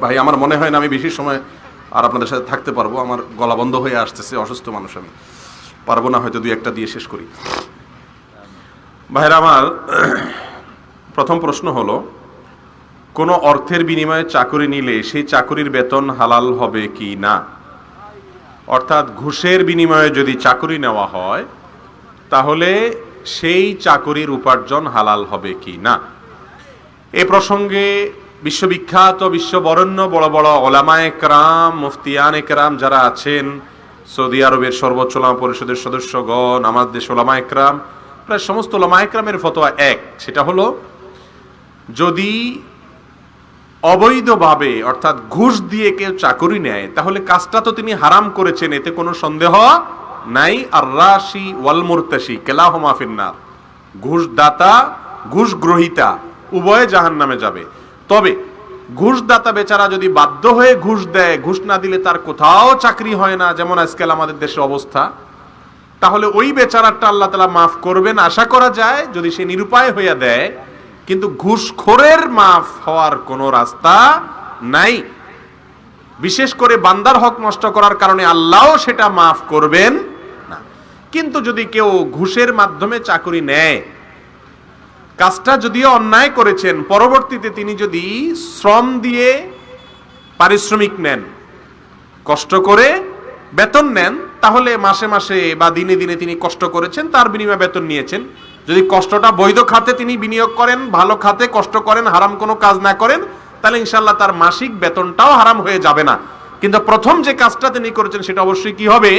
ভাই আমার মনে হয় না আমি বেশি সময় আর আপনাদের সাথে থাকতে পারবো, আমার গলা বন্ধ হয়ে আসতেছে, অসুস্থ মানুষ আমি, পারবো না, হয়তো দুই একটা দিয়ে শেষ করি। ভাইরা আমার, প্রথম প্রশ্ন হলো, কোনো অর্থের বিনিময়ে চাকরি নিলে সেই চাকরির বেতন হালাল হবে কি না? অর্থাৎ ঘুষের বিনিময়ে যদি চাকরি নেওয়া হয় তাহলে সেই চাকরির উপার্জন হালাল হবে কি না? এ প্রসঙ্গে বিশ্ববিখ্যাত বিশ্ববরেণ্য বড় বড় ওলামায়ে কেরাম, মুফতিয়ানে কেরাম যারা আছেন, সৌদি আরবের সর্বোচ্চ ওলামা পরিষদের সদস্যগণ, আমাদের দেশ ওলামায়ে কেরাম, প্রায় সমস্ত ওলামায়ে কেরামের ফতোয়া এক। সেটা হলো, যদি অবৈধভাবে অর্থাৎ ঘুষ দিয়ে কেউ চাকরি নেয় তাহলে কাজটা তো তিনি হারাম করেছেন, এতে কোনো সন্দেহ নাই। আর রাশি ওয়াল মুরতাশি কেলাহুমা ফিন্নার, ঘুষদাতা ঘুষ গ্রহীতা উভয়ে জাহান্নামে যাবে। তবে ঘুষদাতা বেচারা যদি বাধ্য হয়ে ঘুষ দেয়, ঘুষ না দিলে তার কোথাও চাকরি হয় না, যেমন আজকাল আমাদের দেশের অবস্থা, তাহলে ওই বেচারাটা আল্লাহ তাআলা মাফ করবেন আশা করা যায়, যদি সে নিরুপায় হইয়া দেয়। কিন্তু ঘুষখোরের মাফ হওয়ার কোনো রাস্তা নাই। বিশেষ করে বান্দার হক নষ্ট করার কারণে আল্লাহও সেটা মাফ করবেন না। কিন্তু যদি কেউ ঘুষের মাধ্যমে চাকরি নেয়, কাজটা যদিও অন্যায় করেছেন, পরবর্তীতে তিনি যদি শ্রম দিয়ে পারিশ্রমিক নেন, কষ্ট করে বেতন নেন, তাহলে মাসে মাসে বা দিনে দিনে তিনি কষ্ট করেছেন, তার বিনিময়ে বেতন নিয়েছেন। যদি কষ্টটা বৈধ খাতে তিনি বিনিয়োগ করেন, ভালো খাতে কষ্ট করেন, হারাম কোনো কাজ না করেন, তাহলে ইনশাআল্লাহ তার মাসিক বেতনটাও হারাম হয়ে যাবে না। কিন্তু প্রথম যে কাজটা তিনি করেছেন সেটা অবশ্যই কি হবে?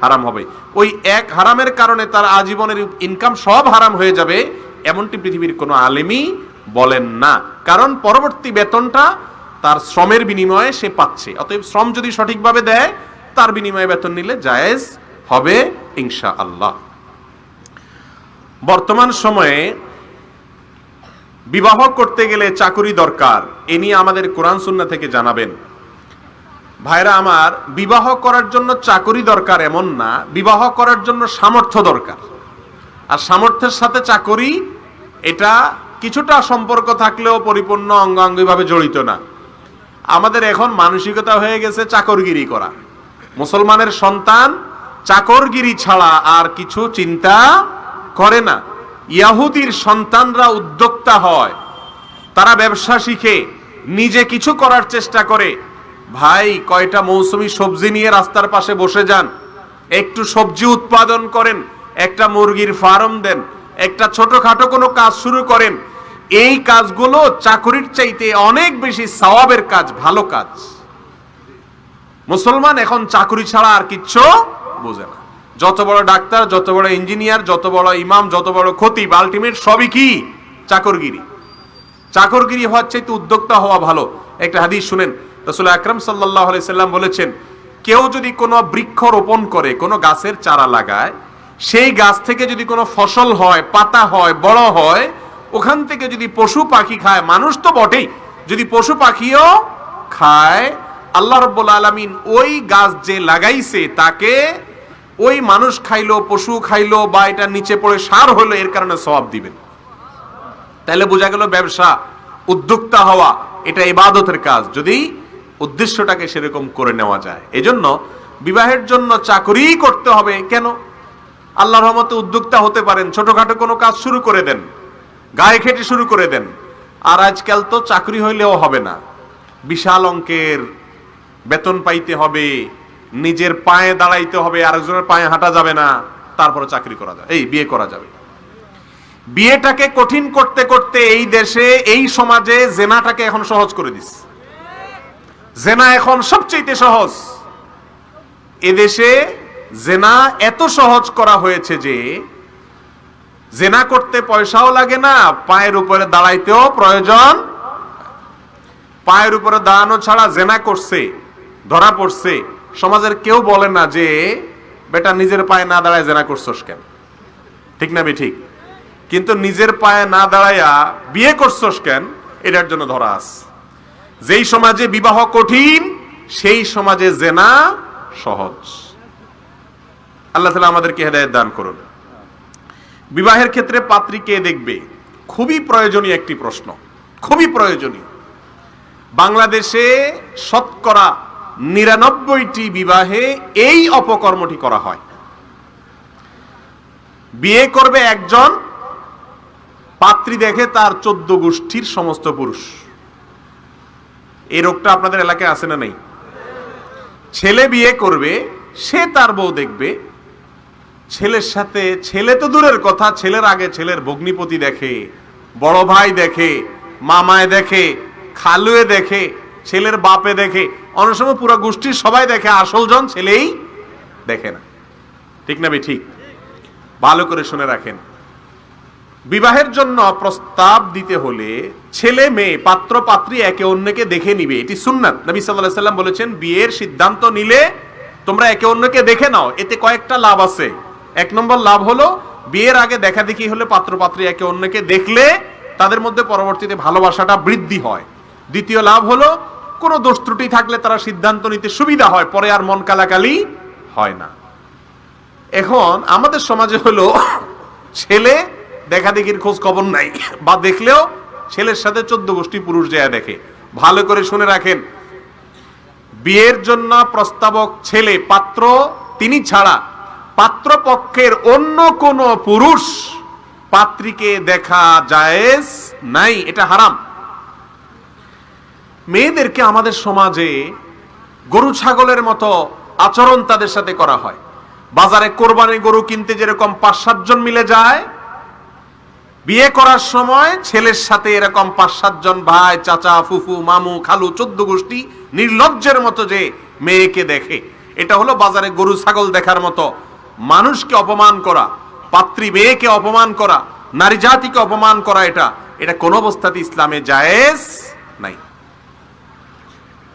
হারাম হবে। ওই এক হারামের কারণে তার আজীবনের ইনকাম সব হারাম হয়ে যাবে, এমনটি পৃথিবীর কোনো আলেমই বলেন না। কারণ পরবর্তী বেতনটা তার শ্রমের বিনিময়ে সে পাচ্ছে। অতএব শ্রম যদি সঠিকভাবে দেয়, তার বিনিময়ে বেতন নিলে জায়েজ হবে ইনশাআল্লাহ। বর্তমান সময়ে বিবাহ করতে গেলে চাকরি দরকার, এ নিয়ে আমাদের কোরআন সুন্নাহ থেকে জানাবেন। ভাইরা আমার, বিবাহ করার জন্য চাকরি দরকার এমন না, বিবাহ করার জন্য সামর্থ্য দরকার। আর সামর্থ্যের সাথে চাকরি, এটা কিছুটা সম্পর্ক থাকলেও পরিপূর্ণ অঙ্গাঙ্গিভাবে জড়িত না। আমাদের এখন মানসিকতা হয়ে গেছে চাকরগিরি করা। মুসলমানের সন্তান চাকরগিরি ছাড়া আর কিছু চিন্তা করে না। ইহুদির সন্তানরা উদ্যোক্তা হয়, তারা ব্যবসা শিখে নিজে কিছু করার চেষ্টা করে। ভাই, কয়টা মৌসুমী সবজি নিয়ে রাস্তার পাশে বসে যান, একটু সবজি উৎপাদন করেন, একটা মুরগির ফার্ম দেন, একটা ছোটখাটো কোনো কাজ শুরু করেন। এই কাজগুলো চাকরির চাইতে অনেক বেশি সওয়াবের কাজ, ভালো কাজ। মুসলমান এখন চাকরি ছাড়া আর কিচ্ছু বোঝে না। যত বড় ডাক্তার, যত বড় ইঞ্জিনিয়ার, যত বড় ইমাম, যত বড় খতিব, আলটিমেট সবই কি? চাকরগিরি। চাকরগিরি হওয়ার চাইতে উদ্যোক্তা হওয়া ভালো। একটা হাদিস শুনেন, রাসূল আকরাম সাল্লাল্লাহু আলাইহি সাল্লাম বলেছেন, কেউ যদি কোনো বৃক্ষ রোপণ করে, কোনো গাছের চারা লাগায়, সেই গাছ থেকে যদি কোনো ফসল হয়, পাতা হয়, বড় হয়, ওখান থেকে যদি পশু পাখি খায়, মানুষ তো বটেই, যদি পশু পাখিও খায়, আল্লাহ রাব্বুল আলামিন ওই গাছ যে লাগাইছে তাকে, ওই মানুষ খাইলো, পশু খাইলো, বা এটা নিচে পড়ে সার হলো, এর কারণে সওয়াব দিবেন। তাহলে বোঝা গেল ব্যবসা, উদ্যোক্তা হওয়া, এটা ইবাদতের কাজ, যদি উদ্দেশ্যটাকে সেরকম করে নেওয়া যায়। এজন্য বিবাহের জন্য চাকরি করতে হবে কেন? আল্লাহর রহমতে উদ্যোক্তা হতে পারেন, ছোটখাটো কোনো কাজ শুরু করে দেন, গায়ে খেটে শুরু করে দেন। আর আজকাল তো চাকরি হইলেও হবে না, বিশাল অঙ্কের বেতন পাইতে হবে, নিজের পায়ে দাঁড়াইতে হবে, আরেকজনের পায়ে হাঁটা যাবে না, তারপরে চাকরি করা যাবে, এই বিয়ে করা যাবে। বিয়েটাকে কঠিন করতে করতে এই দেশে, এই সমাজে জেনাটাকে এখন সহজ করে দিস। জেনা এখন সবচেয়ে সহজ। এদেশে জেনা এত সহজ করা হয়েছে যে জেনা করতে পয়সাও লাগে না, পায়ের উপরে দাঁড়াইতেও প্রয়োজন। পায়ের উপরে দাঁড়ানো ছাড়া জেনা করছে, ধরা পড়ছে, সমাজের কেউ বলে না যে বেটা নিজের পায়ে না দাঁড়ায় জেনা করছস কেন, ঠিক না ঠিক? কিন্তু নিজের পায়ে না দাঁড়ায়া বিয়ে করছস কেন, এটার জন্য ধরা আছে। যেই সমাজে বিবাহ কঠিন, সেই সমাজে জেনা সহজ। আল্লাহ তাআলা আমাদেরকে হেদায়েত দান করুন। বিবাহের ক্ষেত্রে পাত্রী কে দেখবে, খুবই প্রয়োজনীয় একটি প্রশ্ন, খুবই প্রয়োজনীয়। বাংলাদেশে শতকরা ৯৯টি বিবাহে এই অপকর্মটি করা হয়। বিয়ে করবে একজন, পাত্রী দেখে তার ১৪ গোষ্ঠীর সমস্ত পুরুষ। এই রোগটা আপনাদের এলাকায় আছে না নেই? ছেলে বিয়ে করবে, সে তার বউ দেখবে, ছেলের সাথে, ছেলে তো দূরের কথা, ছেলের আগে ছেলের ভগ্নিপতি দেখে, বড় ভাই দেখে, মামায় দেখে, খালুয়ে দেখে, ছেলের বাপে দেখে, অনেক সময় পুরো গোষ্ঠীর সবাই দেখে, আসল জন ছেলেই দেখে না। ঠিক না বে ঠিক? ভালো করে শুনে রাখেন, বিবাহের জন্য প্রস্তাব দিতে হলে ছেলে মেয়ে, পাত্র পাত্রী একে অন্যকে দেখে নিবে, এটি সুন্নাত। নবী সাল্লাল্লাহু আলাইহি সাল্লাম বলেছেন, বিয়ের সিদ্ধান্ত নিলে তোমরা একে অন্যকে দেখে নাও, এতে কয়েকটা লাভ আছে। ১ নম্বর লাভ হলো, বিয়ের আগে দেখা দেখি হলে পাত্র পাত্রী একে অন্যকে দেখলে তাদের মধ্যে পরবর্তীতে ভালোবাসাটা বৃদ্ধি হয়। দ্বিতীয় লাভ হলো, কোনো দোষ ত্রুটি থাকলে তারা সিদ্ধান্ত নিতে সুবিধা হয়, পরে আর মন কালাকালি হয় না। এখন আমাদের সমাজে হলো, ছেলে দেখা দেখির খোঁজ খবর নাই, বা দেখলেও ছেলের সাথে ১৪ গোষ্ঠী পুরুষ যায় দেখে। ভালো করে শুনে রাখেন, বিয়ের জন্য প্রস্তাবক ছেলে, পাত্র তিনি ছাড়া পাত্রপক্ষের অন্য কোন পুরুষ পাত্রীকে দেখা জায়েজ নাই, এটা হারাম। মেয়েদেরকে আমাদের সমাজে গরু ছাগলের মতো আচরণ তাদের সাথে করা হয়। বাজারে কোরবানি গরু কিনতে যেরকম ৫-৭ জন মিলে যায়, বিয়ে করার সময় ছেলের সাথে এরকম ৫-৭ জন ভাই, চাচা, ফুফু, মামু, খালু, ১৪ গোষ্ঠী নির্লজ্জের মতো যে মেয়েকে দেখে, এটা হলো বাজারে গরু ছাগল দেখার মতো। মানুষকে অপমান করা, পাত্রী মেয়েকে অপমান করা, নারী জাতিকে অপমান করা, এটা কোন অবস্থাতে ইসলামে জায়েজ নাই।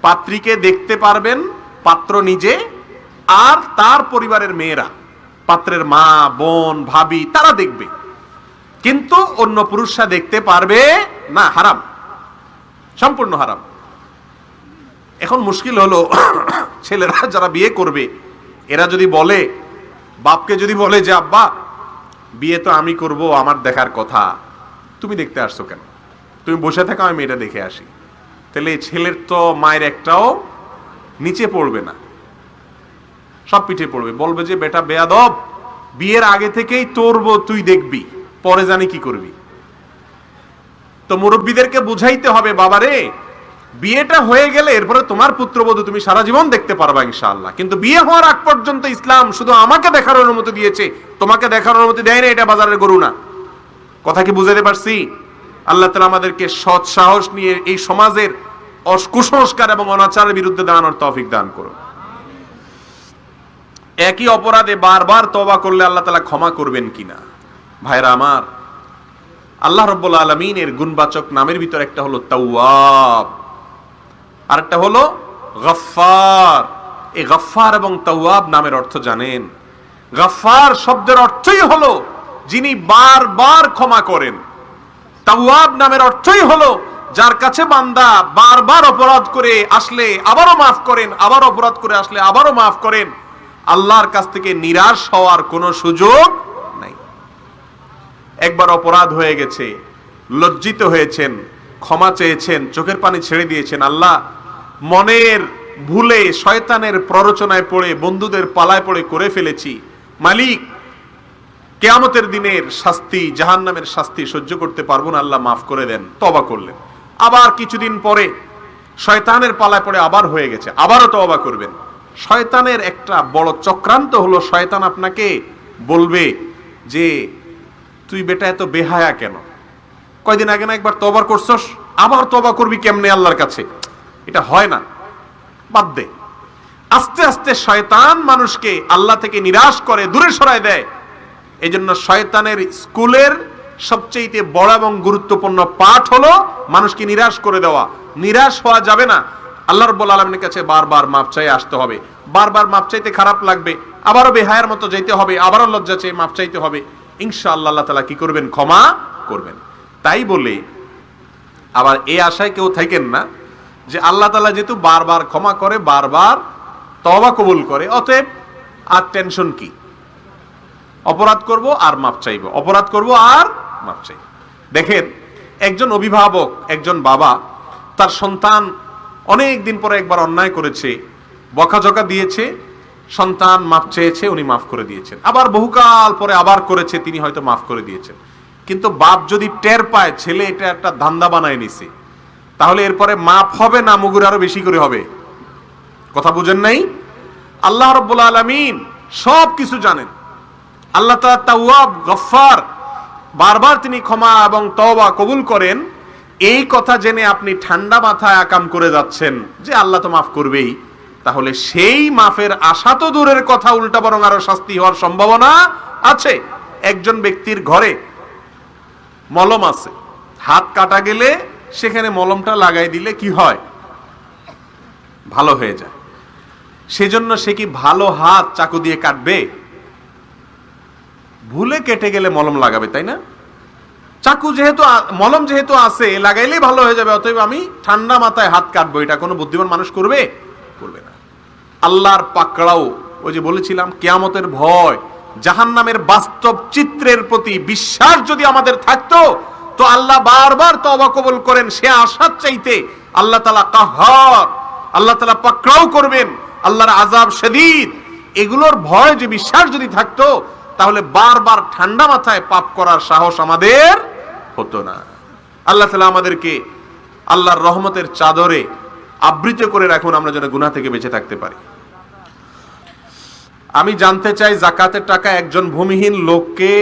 পাত্রীকে দেখতে পারবেন পাত্র নিজে আর তার পরিবারের মেয়েরা, পাত্রের মা, বোন, ভাবি, তারা দেখবে, কিন্তু অন্য পুরুষরা দেখতে পারবে না। হারাম, সম্পূর্ণ হারাম। এখন মুশকিল হলো, ছেলেরা যারা বিয়ে করবে, এরা যদি বলে, বাপকে যদি বলে যে আব্বা বিয়ে তো আমি করব, আমার দেখার কথা, তুমি দেখতে আসছো কেন? তুমি বসে থাকো, আমি মেয়েটা দেখে আসি। তাহলে ছেলের তো মায়ের একটাও নিচে পড়বে না, সব পিঠে পড়বে। বলবে যে বেটা বেয়াদব, বিয়ের আগে থেকেই তোর বউ তুই দেখবি, পরে জানি কি করবি। তো মুরব্বীদেরকে বুঝাইতে হবে, বাবারে বিয়েটা হয়ে গেলে এরপরে তোমার পুত্রবধূ তুমি সারা জীবন দেখতে পারবা ইনশাআল্লাহ, কিন্তু বিয়ে হওয়ার আগ পর্যন্ত ইসলাম শুধু আমাকে দেখার অনুমতি দিয়েছে, তোমাকে দেখার অনুমতি দেয় না। এটা বাজারের গরু না। কথা কি বুঝাতে পারছি? আল্লাহ তাআলা আমাদেরকে সৎ সাহস নিয়ে এই সমাজের কুসংস্কার এবং অনাচারের বিরুদ্ধে দাঁড়ানোর তৌফিক দান করুন। একই অপরাধে বারবার তওবা করলে আল্লাহ তাআলা ক্ষমা করবেন কিনা? ভাইরা আমার, আল্লাহ রাব্বুল আলামিনের গুণবাচক নামের ভিতর একটা হলো তাওয়াব, আর একটা হলো গফফার। এই গফফার এবং তাওয়াব নামের অর্থ জানেন? গফফার শব্দের অর্থই হলো যিনি বারবার ক্ষমা করেন। তাওয়াব নামের অর্থই হলো যার কাছে বান্দা বারবার অপরাধ করে আসলে আবারও মাফ করেন, আবার অপরাধ করে আসলে আবারও মাফ করেন। আল্লাহর কাছ থেকে নিরাশ হওয়ার কোনো সুযোগ নাই। একবার অপরাধ হয়ে গেছে, লজ্জিত হয়েছেন, ক্ষমা চেয়েছেন, চোখের পানি ছেড়ে দিয়েছেন, আল্লাহ মনের ভুলে শয়তানের প্ররোচনায় পড়ে বন্ধুদের পালায় পড়ে করে ফেলেছি, মালিক কিয়ামতের দিনের শাস্তি, জাহান্নামের শাস্তি সহ্য করতে পারবো না, আল্লাহ মাফ করে দেন। তওবা করলেন। আবার কিছুদিন পরে শয়তানের পালায় পড়ে আবার হয়ে গেছে, আবারও তওবা করবেন। শয়তানের একটা বড় চক্রান্ত হলো, শয়তান আপনাকে বলবে যে তুই বেটা এত বেহায়া কেন? কয়দিন আগে না একবার তওবা করছস, আবার তওবা করবি কেমনে আল্লাহর কাছে? এটা হয় না, বাদ দে। আস্তে আস্তে শয়তান মানুষকে আল্লাহ থেকে নিরাশ করে, দূরে সরায় দেয়। এই জন্য শয়তানের স্কুলের সবচেয়ে বড় এবং গুরুত্বপূর্ণ পাঠ হলো মানুষকে নিরাশ করে দেওয়া। নিরাশ হওয়া যাবে না। আল্লাহ রাব্বুল আলামিনের কাছে বারবার মাপ চাই আসতে হবে। বারবার মাপ চাইতে খারাপ লাগবে, আবারও বেহায়ার মতো যেতে হবে, আবারও লজ্জা চেয়ে মাপ চাইতে হবে। ইনশাআল্লাহ আল্লাহ তাআলা কি করবেন? ক্ষমা করবেন। তাই বলে আবার এই আশায় কেউ থাকেন না যে আল্লাহ তাআলা যেহেতু বারবার ক্ষমা করে, বারবার তওবা কবুল করে, অতএব আর টেনশন কি? অপরাধ করব আর মাপ চাইব, অপরাধ করব আর মাপ চাইব। দেখেন, একজন অভিভাবক, একজন বাবা তার সন্তান অনেক দিন পরে একবার অন্যায় করেছে, বকাঝকা দিয়েছে, সন্তান মাফ চেয়েছে, উনি মাফ করে দিয়েছেন। আবার বহুকাল পরে আবার করেছে, তিনি হয়তো মাফ করে দিয়েছেন। কিন্তু বাপ যদি টের পায় ছেলে এটা একটা ধান্দা বানায় নিছে, তাহলে এরপরে মাফ হবে না মুগুর আরো বেশি করে হবে? কথা বুঝেন নাই? আল্লাহ রাব্বুল আলামিন সব কিছু জানেন। আল্লাহ তাআলা তাওয়াব, গফফার, বারবার তিনি ক্ষমা এবং তওবা কবুল করেন। এই কথা জেনে আপনি ঠান্ডা মাথায় আকাম করে যাচ্ছেন যে আল্লাহ তো মাফ করবেই, তাহলে সেই মাফের আশা তো দূরের কথা, উল্টা বরং আরো শাস্তি হওয়ার সম্ভাবনা আছে। একজন ব্যক্তির ঘরে মলম আছে, হাত কাটা গেলে সেখানে মলমটা লাগাই দিলে কি হয়? ভালো হয়ে যায়। সেজন্য সে কি ভালো হাত চাকু দিয়ে কাটবে? ভুলে কেটে গেলে মলম লাগাবে, তাই না? চাকু যেহেতু, মলম যেহেতু আছে, লাগাইলেই ভালো হয়ে যাবে, অতএব আমি ঠান্ডা মাথায় হাত কাটবো। এটা কোনো বুদ্ধিমান মানুষ করবে? করবে না। আল্লাহর পাকড়াও, ওই যে বলেছিলাম কিয়ামতের ভয়, জাহান্নামের বাস্তব চিত্রের প্রতি বিশ্বাস যদি আমাদের থাকতো, তো আল্লাহ বারবার তওবা কবুল করেন সে আশার চাইতে আল্লাহ তাআলা কাহ্হার, আল্লাহ তাআলা পাকড়াও করবেন, আল্লাহর আযাব শদীদ, এগুলোর ভয় যে বিশ্বাস যদি থাকতো, তাহলে বারবার ঠান্ডা মাথায় পাপ করার সাহস আমাদের হতো না। আল্লাহ তাআলা আমাদেরকে আল্লাহর রহমতের চাদরে আবৃত করে রাখুন, আমরা যেন গুনাহ থেকে বেঁচে থাকতে পারি। আমি জানতে চাই, যাকাতের টাকা একজন ভূমিহীন লোককে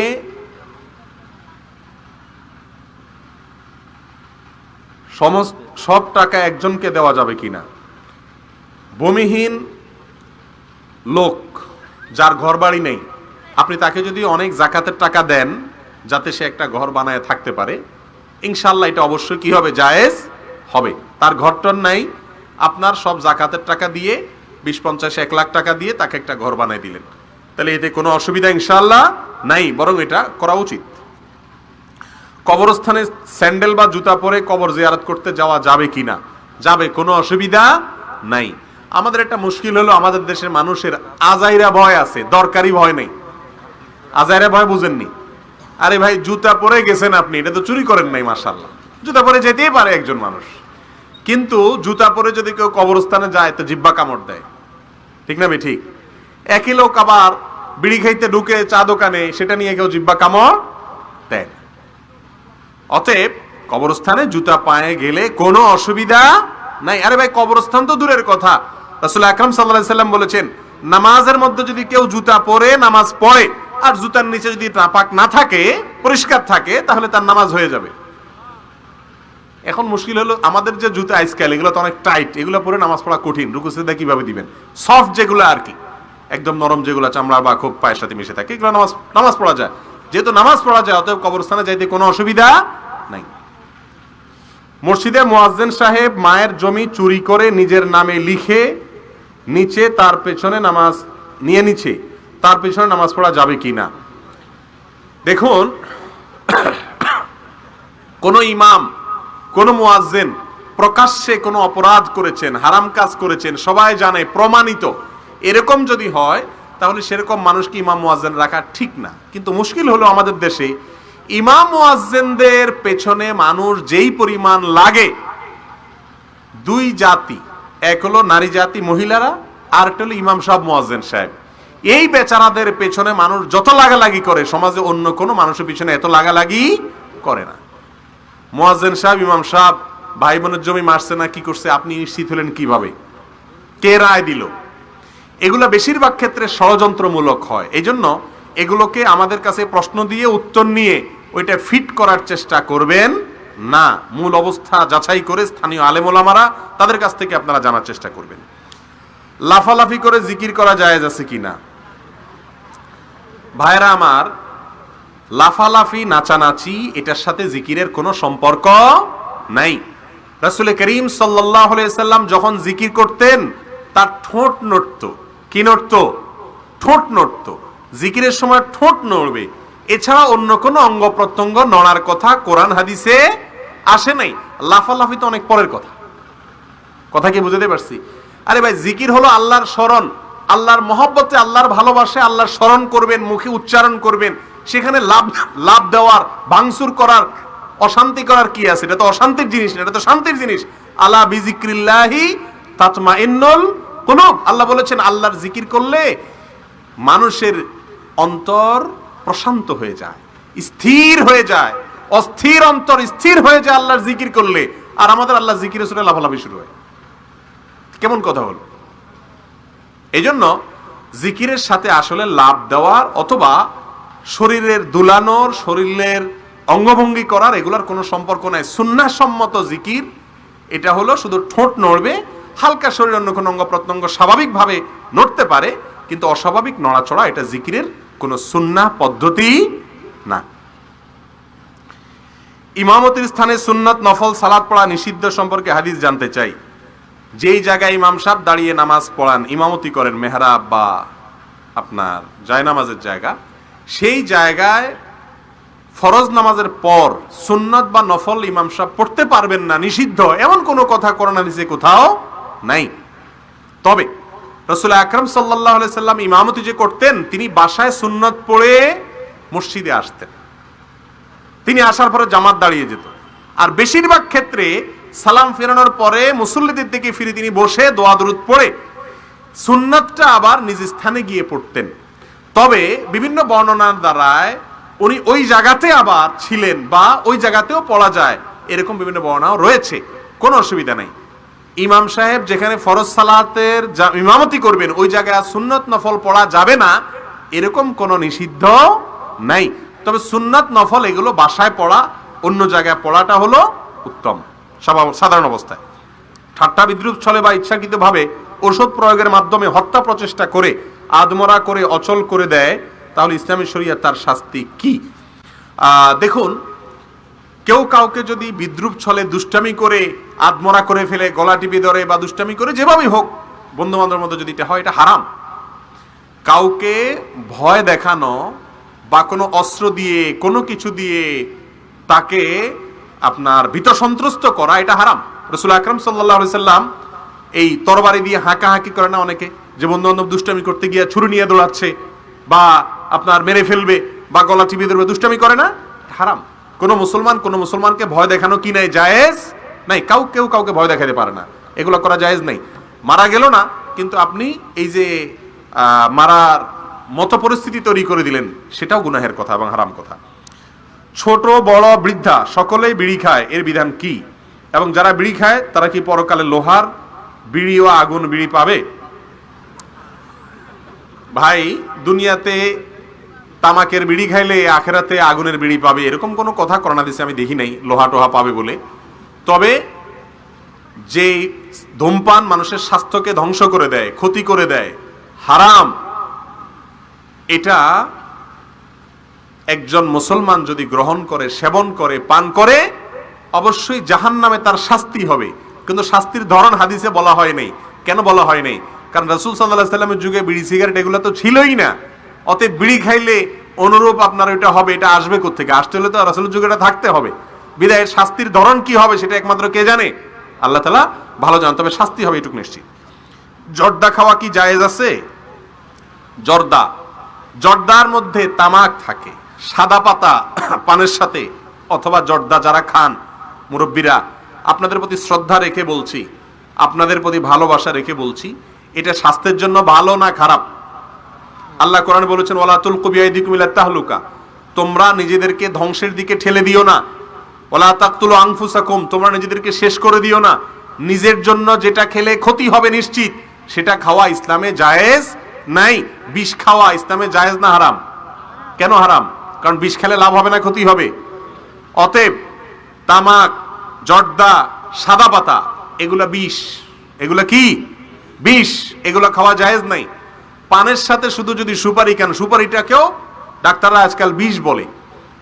সব টাকা একজনকে দেওয়া যাবে কিনা? ভূমিহীন লোক যার ঘর বাড়ি নেই, আপনি তাকে যদি অনেক যাকাতের টাকা দেন যাতে সে একটা ঘর বানায় থাকতে পারে, ইনশাআল্লাহ এটা অবশ্যই কি হবে? জায়েজ হবে। তার ঘরটর নাই, আপনার সব যাকাতের টাকা দিয়ে 20, 50, 1 লাখ টাকা দিয়ে তাকে একটা ঘর বানায় দিলেন, তাহলে এতে কোনো অসুবিধা ইনশাআল্লাহ নাই, বরং এটা করা উচিত। কবরস্থানে স্যান্ডেল বা জুতা পরে কবর জিয়ারত করতে যাওয়া যাবে কিনা? যাবে, কোনো অসুবিধা নাই। আমাদের একটা মুশকিল হলো, আমাদের দেশের মানুষের আজাইরা ভয় আছে, দরকারি ভয় নেই। আজাইরা ভয় বুঝেননি? আরে ভাই, জুতা পরে গেছেন আপনি, এটা তো চুরি করেন নাই, মাশাআল্লাহ, জুতা পরে যেতেই পারে একজন মানুষ। কিন্তু জুতা পরে যদি কেউ কবরস্থানে যায় তো জিব্বা কামড় দেয়, ঠিক না? ঠিক। একই লোক আবার বিড়ি খাইতে ঢুকে চা দোকানে, সেটা নিয়ে কেউ জিব্বা কামড় দেয় না। অতএব কবরস্থানে জুতা পায়ে গেলে কোনো অসুবিধা নাই। আরে ভাই, কবরস্থান তো দূরের কথা, রাসূল আকরাম সাল্লাল্লাহু আলাইহি সাল্লাম বলেছেন, নামাজের মধ্যে যদি কেউ জুতা পরে নামাজ পড়ে আর জুতার নিচে যদি নাপাক না থাকে, পরিষ্কার থাকে, তাহলে তার নামাজ হয়ে যাবে। এখন মুশকিল হলো, আমাদের যে জুতা আজকাল এগুলো তো অনেক টাইট, এগুলো পরে নামাজ পড়া কঠিন। রুকু সিজদা কিভাবে দিবেন? সফট যেগুলো আর কি, একদম নরম যেগুলো চামড়া বা খুব পায়ের সাথে মিশে থাকে, এগুলো নামাজ পড়া যায়। যেহেতু নামাজ পড়া যায়, অতএব কবরস্থানে যাইতে কোনো অসুবিধা নাই। মসজিদে মুয়াজ্জিন সাহেব মায়ের জমি চুরি করে নিজের নামে লিখে নিচে তার পেছনে নামাজ পড়া যাবে কিনা? দেখুন, কোন ইমাম, কোন মুয়াজ্জিন প্রকাশ্যে কোনো অপরাধ করেছেন, হারাম কাজ করেছেন, সবাই জানে, প্রমাণিত, এরকম যদি হয়, তাহলে সেরকম মানুষকে ইমাম মুয়াজ্জিন রাখা ঠিক না। কিন্তু মুশকিল হলো, আমাদের দেশে ইমাম মুয়াজ্জিনদের পেছনে মানুষ যেই পরিমাণ লাগে, দুই জাতি, এক হলো নারী জাতি, মহিলারা, আর একটা হলো ইমাম সাহেব, মুয়াজ্জিন সাহেব। এই বেচারাদের পেছনে মানুষ যত লাগালাগি করে, সমাজে অন্য কোনো মানুষের পিছনে এত লাগালাগি করে না। মুয়াজ্জিন সাহেব, ইমাম সাহেব ভাই বোনের জমি মারছে না, কি করছে, আপনি নিশ্চিত হলেন কিভাবে? কে রায় দিল? এগুলা বেশিরভাগ ক্ষেত্রে ষড়যন্ত্রমূলক হয়। এই জন্য এগুলোকে আমাদের কাছে প্রশ্ন দিয়ে উত্তর নিয়ে ওইটা ফিট করার চেষ্টা করবেন না। মূল অবস্থা যাচাই করে স্থানীয় আলেম ওলামারা, তাদের কাছ থেকে আপনারা জানার চেষ্টা করবেন। লাফালাফি করে জিকির করা জায়েজ আছে কিনা? ভাইরা আমার, লাফালাফি, নাচানাচি, এটার সাথে জিকিরের কোনো সম্পর্ক নাই। রাসূল করিম সাল্লাল্লাহু আলাইহি সাল্লাম যখন জিকির করতেন, তার ঠোঁট নড়তো। কি নড়তো? ঠোঁট নড়তো। জিকিরের সময় ঠোঁট নড়বে, এছাড়া অন্য কোনো অঙ্গ প্রত্যঙ্গ নড়ার কথা কোরআন হাদিসে আসে নাই। লাফালাফি তো অনেক পরের কথা। কথা কি বুঝতে পারছি? আরে ভাই, জিকির হলো আল্লাহর স্মরণ, আল্লাহর মহব্বতে, আল্লাহর ভালোবাসে আল্লাহর স্মরণ করবেন, মুখে উচ্চারণ করবেন। সেখানে লাভ দেওয়ার, ভাঙচুর করার, অশান্তি করার কি আছে? এটা তো অশান্তির জিনিস না, এটা তো শান্তির জিনিস। আলা বিজিক্রিল্লাহি তাতমাইন্নুল কুলুব। আল্লাহ বলেছেন আল্লাহর জিকির করলে মানুষের অন্তর প্রশান্ত হয়ে যায়, স্থির হয়ে যায়। অস্থির অন্তর স্থির হয়ে যায় আল্লাহর জিকির করলে, আর আমাদের আল্লাহ জিকিরে শুনে লাফালাফি শুরু হয়। কেমন কথা হলো? এই জন্য জিকিরের সাথে আসলে লাভ দেওয়ার অথবা শরীরের দুলানোর, শরীরের অঙ্গভঙ্গি করার এগুলোর কোনো সম্পর্ক নাই। সুন্নাহ সম্মত জিকির এটা হলো শুধু ঠোঁট নড়বে, হালকা শরীর অন্য কোনো অঙ্গ প্রত্যঙ্গ স্বাভাবিকভাবে নড়তে পারে, কিন্তু অস্বাভাবিক নড়াচড়া এটা জিকিরের কোনো সুন্নাহ পদ্ধতি না। ইমামতির স্থানে সুন্নত নফল সালাত পড়া নিষিদ্ধ সম্পর্কে হাদিস জানতে চাই। যেই জায়গায় ইমাম সাহেব দাঁড়িয়ে নামাজ পড়ান, ইমামতি করেন, মেহরাব বা আপনার জায়নামাজের জায়গা, সেই জায়গায় ফরজ নামাজের পর সুন্নত বা নফল ইমাম সাহেব পড়তে পারবেন না, নিষিদ্ধ, এমন কোনো কথা কোরআন হাদিসে কোথাও নাই। তবে রাসূল আকরাম সাল্লাল্লাহু আলাইহি সাল্লাম ইমামতি যে করতেন, তিনি বাসায় সুন্নত পড়ে মসজিদে আসতেন। তিনি আসার পরে জামাত দাঁড়িয়ে যেত, আর বেশিরভাগ ক্ষেত্রে সালাম ফেরানোর পরে মুসল্লিদের দিকে ফিরে তিনি বসে দোয়া দরুদ পড়ে সুন্নাতটা আবার নিজ স্থানে গিয়ে পড়তেন। তবে বিভিন্ন বর্ণনার দ্বারায় উনি ওই জায়গাতে আবার ছিলেন বা ওই জায়গাতেও পড়া যায়, এরকম বিভিন্ন বর্ণনাও রয়েছে, কোনো অসুবিধা নাই। ইমাম সাহেব যেখানে ফরজ সালাতের ইমামতি করবেন ওই জায়গায় সুন্নত নফল পড়া যাবে না, এরকম কোনো নিষিদ্ধ নাই। তবে সুন্নাত নফল এগুলো বাসায় পড়া, অন্য জায়গায় পড়াটা হলো উত্তম সাধারণ অবস্থায়। ঠাট্টা বিদ্রুপ ছলে বা ইচ্ছাকৃতভাবে ওষুধ প্রয়োগের মাধ্যমে হত্যা প্রচেষ্টা করে আদমরা করে অচল করে দেয়, তাহলে ইসলামী শরীয়ত তার শাস্তি কি? দেখুন, কেউ কাউকে যদি বিদ্রুপ ছলে দুষ্টামি করে আদমরা করে ফেলে, গলা টিপে ধরে বা দুষ্টামি করে, যেভাবেই হোক, বন্ধু বান্ধবের মধ্যে যদি এটা হয়, এটা হারাম। কাউকে ভয় দেখানো বা কোনো অস্ত্র দিয়ে কোনো কিছু দিয়ে তাকে আপনার ভীত সন্ত্রস্ত করা, এটা হারাম। রাসূল আকরাম সাল্লাল্লাহু আলাইহি সাল্লাম এই তরবারি দিয়ে হাঁকাহাঁকি করে না অনেকে, যে বন্ধু বান্ধব দুষ্টামি করতে গিয়ে ছুরি নিয়ে দৌড়াচ্ছে বা আপনার মেরে ফেলবে বা গলা টিপে ধরবে, দুষ্টামি করে না, হারাম। কোনো মুসলমানকে ভয় দেখানো কি নাই? জায়েজ নাই। কেউ কাউকে ভয় দেখাতে পারে না, এগুলো করা জায়েজ নাই। মারা গেল না, কিন্তু আপনি এই যে মারার মতো পরিস্থিতি তৈরি করে দিলেন, সেটাও গুনাহের কথা এবং হারাম কথা। ছোট বড় বৃদ্ধা সকলেই বিড়ি খায়, এর বিধান কি? এবং যারা বিড়ি খায় তারা কি পরকালে লোহার বিড়ি ও আগুন বিড়ি পাবে? ভাই, দুনিয়াতে তামাকের বিড়ি খাইলে আখেরাতে আগুনের বিড়ি পাবে, এরকম কোনো কথা কোরআন হাদিসে আমি দেখি নাই লোহা টোহা পাবে বলে। তবে যে ধূমপান মানুষের স্বাস্থ্যকে ধ্বংস করে দেয়, ক্ষতি করে দেয়, হারাম, এটা একজন মুসলমান যদি গ্রহণ করে, সেবন করে, পান করে, অবশ্যই জাহান্নামে তার শাস্তি হবে। কিন্তু শাস্তির ধরন হাদিসে বলা হয় নাই। কেন বলা হয় নাই? কারণ রাসূল সাল্লাল্লাহু আলাইহি সাল্লামের যুগে বিড়ি সিগারেট এগুলো তো ছিলই না। অতএব বিড়ি খাইলে অনুরূপ আপনার এটা হবে, এটা আসবে কোত্থেকে? আসতে হলে তো রাসূলের যুগে এটা থাকতে হবে। বিদায় শাস্তির ধরন কি হবে সেটা একমাত্র কে জানে? আল্লাহ তাআলা ভালো জানেন। তবে শাস্তি হবে এটুকু নিশ্চিত। জর্দা খাওয়া কি জায়েজ আছে? জর্দার মধ্যে তামাক থাকে, সাদা পাতা পানের সাথে, অথবা জর্দা যারা খান মুরব্বীরা, আপনাদের প্রতি শ্রদ্ধা রেখে বলছি, আপনাদের প্রতি ভালোবাসা রেখে বলছি, এটা স্বাস্থ্যের জন্য ভালো না খারাপ? আল্লাহ কোরআনে বলেছেন, ওয়ালা তুলকু বিআইদিকুম ইলা তাহলুকা, তোমরা নিজেদেরকে ধ্বংসের দিকে ঠেলে দিও না। ওয়ালা তাকতুলু আনফুসাকুম, তোমরা নিজেদেরকে শেষ করে দিও না। নিজের জন্য যেটা খেলে ক্ষতি হবে নিশ্চিত, সেটা খাওয়া ইসলামে জায়েজ নাই। বিষ খাওয়া ইসলামে জায়েজ না হারাম? কেন হারাম? কারণ বিষ খেলে লাভ হবে না, ক্ষতি হবে। অতএব তামাক, জর্দা, সাদা পাতা এগুলা বিষ। এগুলা কি? বিষ। এগুলা খাওয়া জায়েজ নাই। পানের সাথে শুধু যদি সুপারি, কেন সুপারিটাকেও ডাক্তাররা আজকাল বিষ বলে।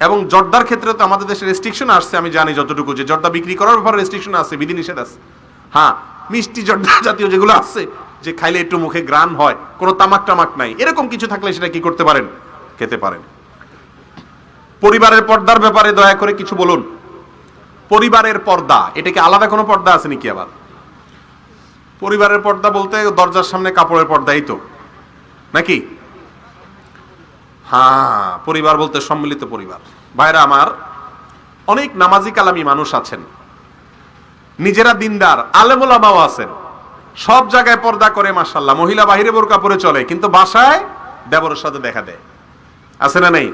এবং জর্দার ক্ষেত্রে তো আমাদের দেশে রেস্ট্রিকশন আসছে, আমি জানি যতটুকু, যে জর্দা বিক্রি করার ব্যাপারে রেস্ট্রিকশন আছে, বিধিনিষেধ আছে। হ্যাঁ, মিষ্টি জর্দা জাতীয় যেগুলো আছে, যে খাইলে একটু মুখে গ্রান হয়, কোনো তামাক টামাক নাই, এরকম কিছু থাকলে সেটা কি করতে পারেন? খেতে পারেন। পরিবারের পর্দার ব্যাপারে দয়া করে কিছু বলুন। পরিবারের পর্দা, এটা কি আলাদা কোনো পর্দা আছে নাকি? আবার পরিবারের পর্দা বলতে দরজার সামনে কাপড়ের পর্দাই তো নাকি? হ্যাঁ, পরিবার বলতে সম্মিলিত পরিবার। ভাইরা আমার, অনেক নামাজি কালামি মানুষ আছেন, নিজেরা দিনদার, আলেম ওলামাও আছেন, সব জায়গায় পর্দা করে মাশাআল্লাহ, মহিলা বাহিরে বোরকা পরে চলে, কিন্তু বাসায় দেবরের সাথে দেখা দেয়, আছে না নেই?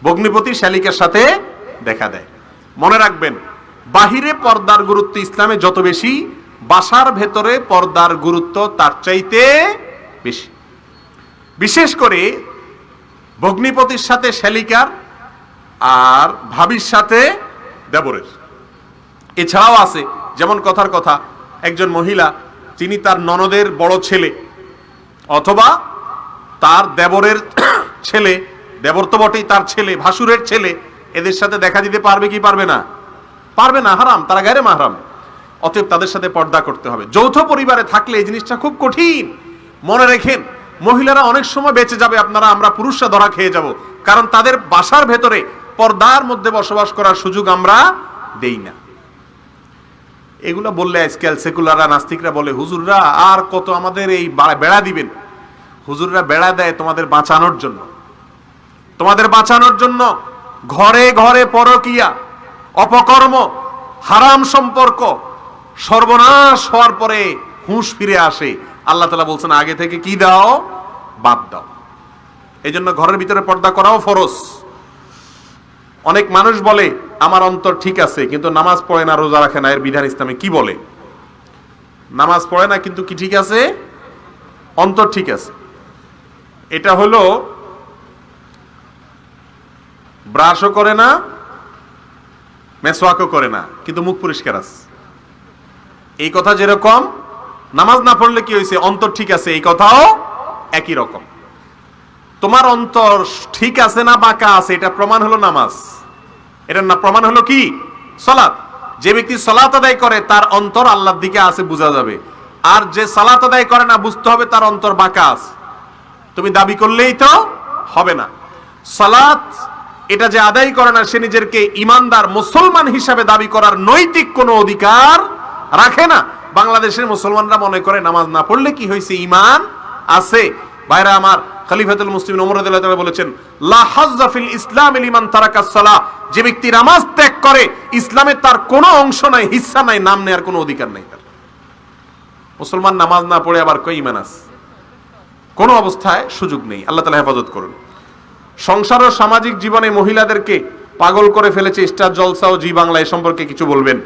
ভগ্নিপতি শালিকার সাথে দেখা দেয়। মনে রাখবেন, বাহিরে পর্দার গুরুত্ব ইসলামে যত বেশি, বাসার ভেতরে পর্দার গুরুত্ব তার চাইতে বেশি। বিশেষ করে ভগ্নিপতির সাথে শালিকার, আর ভাবির সাথে দেবরের। এছাড়াও আছে, যেমন কথার কথা, একজন মহিলা তিনি তার ননদের বড় ছেলে অথবা তার দেবরের ছেলে, দেবর তো বটেই, তার ছেলে, ভাসুরের ছেলে, এদের সাথে দেখা দিতে পারবে কি পারবে না? পারবে না, হারাম, তারা গায়রে মাহরাম। অতএব তাদের সাথে পর্দা করতে হবে। যৌথ পরিবারে থাকলে এই জিনিসটা খুব কঠিন। মনে রেখেন, মহিলারা অনেক সময় বেঁচে যাবে, আমরা পুরুষরা ধরা খেয়ে যাব, কারণ তাদের বাসার ভেতরে পর্দার মধ্যে বসবাস করার সুযোগ আমরা দেই না। এগুলো বললে আজকাল সেকুলাররা, নাস্তিকরা বলে, হুজুররা আর কত আমাদের এই বেড়া দিবেন। হুজুররা বেড়া দেয় তোমাদের বাঁচানোর জন্য, তোমাদের বাঁচানোর জন্য। ঘরে ঘরে পরকিয়া, অপকর্ম, হারাম সম্পর্ক, সর্বনাশ হওয়ার পরে হুঁশ ফিরে আসে। আল্লাহ তাআলা বলছেন আগে থেকে কি দাও? বাদ দাও। এই জন্য ঘরের ভিতরে পর্দা করাও ফরজ। অনেক মানুষ বলে আমার অন্তর ঠিক আছে কিন্তু নামাজ পড়ে না, রোজা রাখে না, এর বিধান ইসলামে কি বলে? নামাজ পড়ে না কিন্তু কি ঠিক আছে? অন্তর ঠিক আছে। এটা হলো ব্রাশও করে না, মেসওয়াকও করে না, কিন্তু মুখ পরিষ্কার আছে। এই কথা যেরকম নামাজ না পড়লে কি হয়েছে, অন্তর ঠিক আছে, এই কথাও একই রকম। তোমার অন্তর ঠিক আছে না বাঁকা আছে, এটা প্রমাণ হলো নামাজ। এটার না প্রমাণ হলো কি? সালাত। যে ব্যক্তি সালাত আদায় করে তার অন্তর আল্লাহর দিকে আছে, বোঝা যাবে। আর যে সালাত আদায় করে না, বুঝতে হবে তার অন্তর বাঁকা আছে। তুমি দাবি করলেই তো হবে না। সালাত এটা যে আদায় করে না, সে নিজেকে ইমানদার মুসলমান হিসাবে দাবি করার নৈতিক কোনো অধিকার রাখে না। বাংলাদেশের মুসলমানরা মনে করে নামাজ না পড়লে কি হয়েছে, ইমান আছে। ভাইরা আমার, খলিফাতুল মুসলিমিন ওমর রাদিয়াল্লাহু তাআলা বলেছেন, লা হাজ্জা ফিল ইসলাম লিমান তারাকাস সালাহ। যে ব্যক্তি নামাজ ত্যাগ করে, ইসলামে তার কোনো অংশ নাই, হিস্সা নাই, নাম নেয়ার কোনো অধিকার নাই তার। মুসলমান নামাজ না পড়ে আবার কই ইমান আছে? কোনো অবস্থায় সুযোগ নেই। আল্লাহ তাআলা হেফাজত করুন। সংসার ও সামাজিক জীবনে মহিলাদেরকে পাগল করে ফেলেছে স্টার জলসা ও জি বাংলা, এ সম্পর্কে কিছু বলবেন?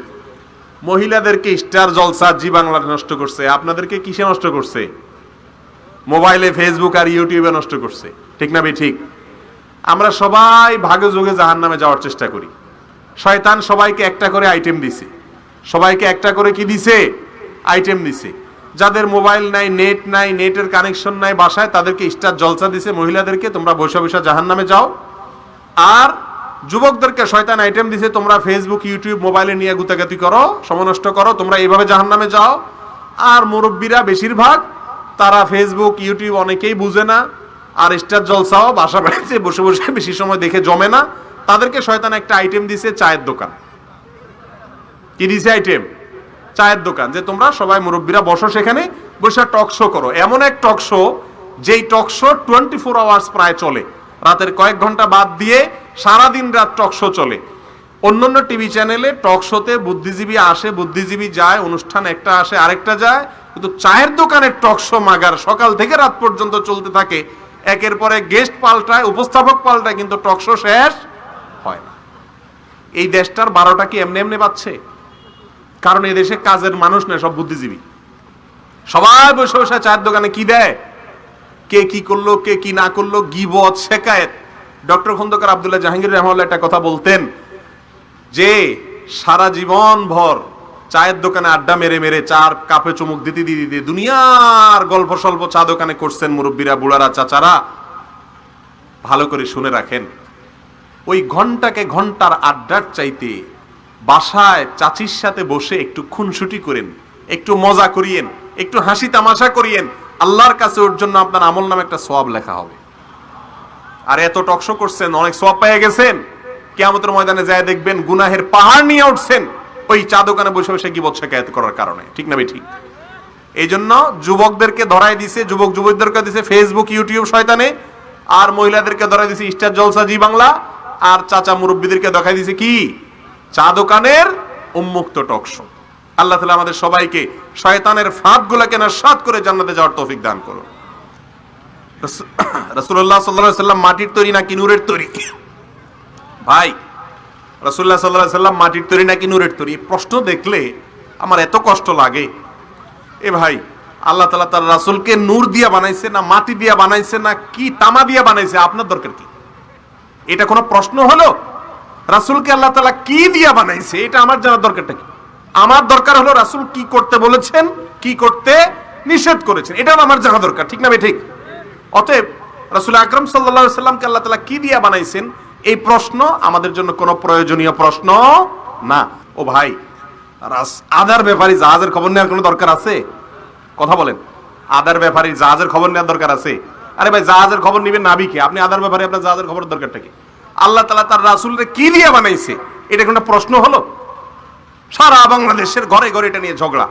মহিলাদেরকে স্টার জলসা, জি বাংলা নষ্ট করছে। আপনাদেরকে কিসে নষ্ট করছে? মোবাইলে, ফেসবুক আর ইউটিউবে নষ্ট করছে। ঠিক না বে ঠিক? আমরা সবাই ভাগে যোগে জাহান্নামে যাওয়ার চেষ্টা করি। শয়তান সবাইকে একটা করে আইটেম দিছে, সবাইকে একটা করে কি দিছে? আইটেম দিছে। যাদের মোবাইল নাই, নেট নাই, নেটের কানেকশন নাই বাসায়, তাদেরকে স্টার জলসা দিছে, মহিলাদেরকে তোমরা বসে বসে জাহান্নামে যাও। আর যুবকদেরকে শয়তান আইটেম দিছে, তোমরা ফেসবুক, ইউটিউব, মোবাইলে নিয়ে গুতাগাতি করো, সময় নষ্ট করো, তোমরা এইভাবে জাহান্নামে যাও। আর মুরব্বীরা বেশিরভাগ, তারা ফেসবুক, ইউটিউব অনেকেই বুঝে না, আর স্টার জলসাও বাসা বাড়িতে বসে বসে বেশি সময় দেখে জমে না। তাদেরকে শয়তান একটা আইটেম দিছে, চায়ের দোকান। কি দিছে আইটেম? চায়ের দোকান। যে তোমরা সবাই মুরব্বীরা বসো, সেখানে বসে টক শো করো। এমন এক টক শো, যেই টক শো 24 আওয়ার্স প্রায় চলে, রাতের কয়েক ঘন্টা বাদ দিয়ে সারাদিন রাত টক শো চলে। অন্যান্য টিভি চ্যানেলে টক শোতে বুদ্ধিজীবী আসে, বুদ্ধিজীবী যায়, অনুষ্ঠান একটা আসে আরেকটা যায়, কিন্তু চায়ের দোকানের টক শো মাগার সকাল থেকে রাত পর্যন্ত চলতে থাকে। একের পরে গেস্ট পাল্টায়, উপস্থাপক পাল্টায়, কিন্তু টক শো শেষ হয় না। এই দেশটার 12টা কি এমনি এমনি পাচ্ছে? কারণ এই দেশে কাজের মানুষ নেই, সব বুদ্ধিজীবী। সবাই বসে বসে চায়ের দোকানে কি দেয়, কে কি করলো, কে কি না করলো, গীবত, শেকায়েত। ডক্টর খন্দকার আব্দুল্লাহ জাহাঙ্গীর রহমাতুল্লাহ একটা কথা বলতেন যে সারা জীবন ভর চায়ের দোকানে আড্ডা মেরে মেরে, চার কাপে চুমুক দিতে দিতে দুনিয়ার গল্প স্বল্প চা দোকানে করছেন মুরব্বীরা, বুড়ারা, চাচারা। ভালো করে শুনে রাখেন, ওই ঘন্টাকে ঘন্টার আড্ডার চাইতে বাসায় চাচির সাথে বসে একটু খুনসুটি করেন, একটু মজা করিয়েন, একটু হাসি তামাশা করিয়েন, আল্লাহর কাছে ওর জন্য আপনার আমল নামে একটা সওয়াব লেখা হবে। আর এত টকশো করছেন, অনেক সওয়াব পেয়ে গেছেন, কিয়ামতের ময়দানে যায় দেখবেন গুনাহের পাহাড় নিয়ে উঠছেন ওই চা দোকানে বসে বসে গীবত শিকায়েত করার কারণে। ঠিক না ঠিক? এই জন্য যুবকদেরকে ধরাই দিছে, যুবক যুবতীদেরকে দিছে ফেসবুক, ইউটিউব শয়তানে, আর মহিলাদেরকে ধরাই দিছে স্টার জলসা, জি বাংলা, আর চাচা মুরব্বীদেরকে দেখাই দিছে কি? চা দোকানের উন্মুক্ত টকশো। আল্লাহ তাআলা আমাদের সবাইকে শয়তানের ফাঁদগুলোকে নাশাত করে জান্নাতে যাওয়ার তৌফিক দান করুন। রাসূলুল্লাহ সাল্লাল্লাহু আলাইহি ওয়াসাল্লাম মাটির তৈরি নাকি নূরের তৈরি? ভাই, রাসূলুল্লাহ সাল্লাল্লাহু আলাইহি ওয়াসাল্লাম মাটির তৈরি নাকি নূরের তৈরি প্রশ্ন দেখলে আমার এত কষ্ট লাগে। এ ভাই, আল্লাহ তাআলা তার রাসূলকে নূর দিয়া বানাইছে না মাটি দিয়া বানাইছে না কি তামা দিয়া বানাইছে, আপনার দরকার কি? এটা কোনো প্রশ্ন হলো? রাসূলকে আল্লাহ তাআলা কি দিয়া বানাইছে এটা আমার জানার দরকারটা কি? আমার দরকার হলো রাসূল কি করতে বলেছেন, কি করতে নিষেধ করেছেন, এটা আমার জানা দরকার, ঠিক না ভাই? ঠিক। অতএব রাসূল আকরাম সাল্লাল্লাহু আলাইহি সাল্লামকে আল্লাহ তাআলা কি দিয়া বানাইছেন এই প্রশ্ন আমাদের জন্য কোনো প্রয়োজনীয় প্রশ্ন না। ও ভাই, আদার ব্যাপারে জাহাজের খবর নেওয়ার কোনো দরকার আছে? কথা বলেন, আদার ব্যাপারে জাহাজের খবর নেওয়ার দরকার আছে? আরে ভাই, জাহাজের খবর নিবেন নাবিকে, আপনি আদার ব্যাপারে আপনার জাহাজের খবর দরকারটা কি? আল্লাহ তাআলা তার রাসূলকে কি দিয়ে বানাইছে এটা কোনো প্রশ্ন হলো? সারা বাংলাদেশের ঘরে ঘরে এটা নিয়ে ঝগড়া,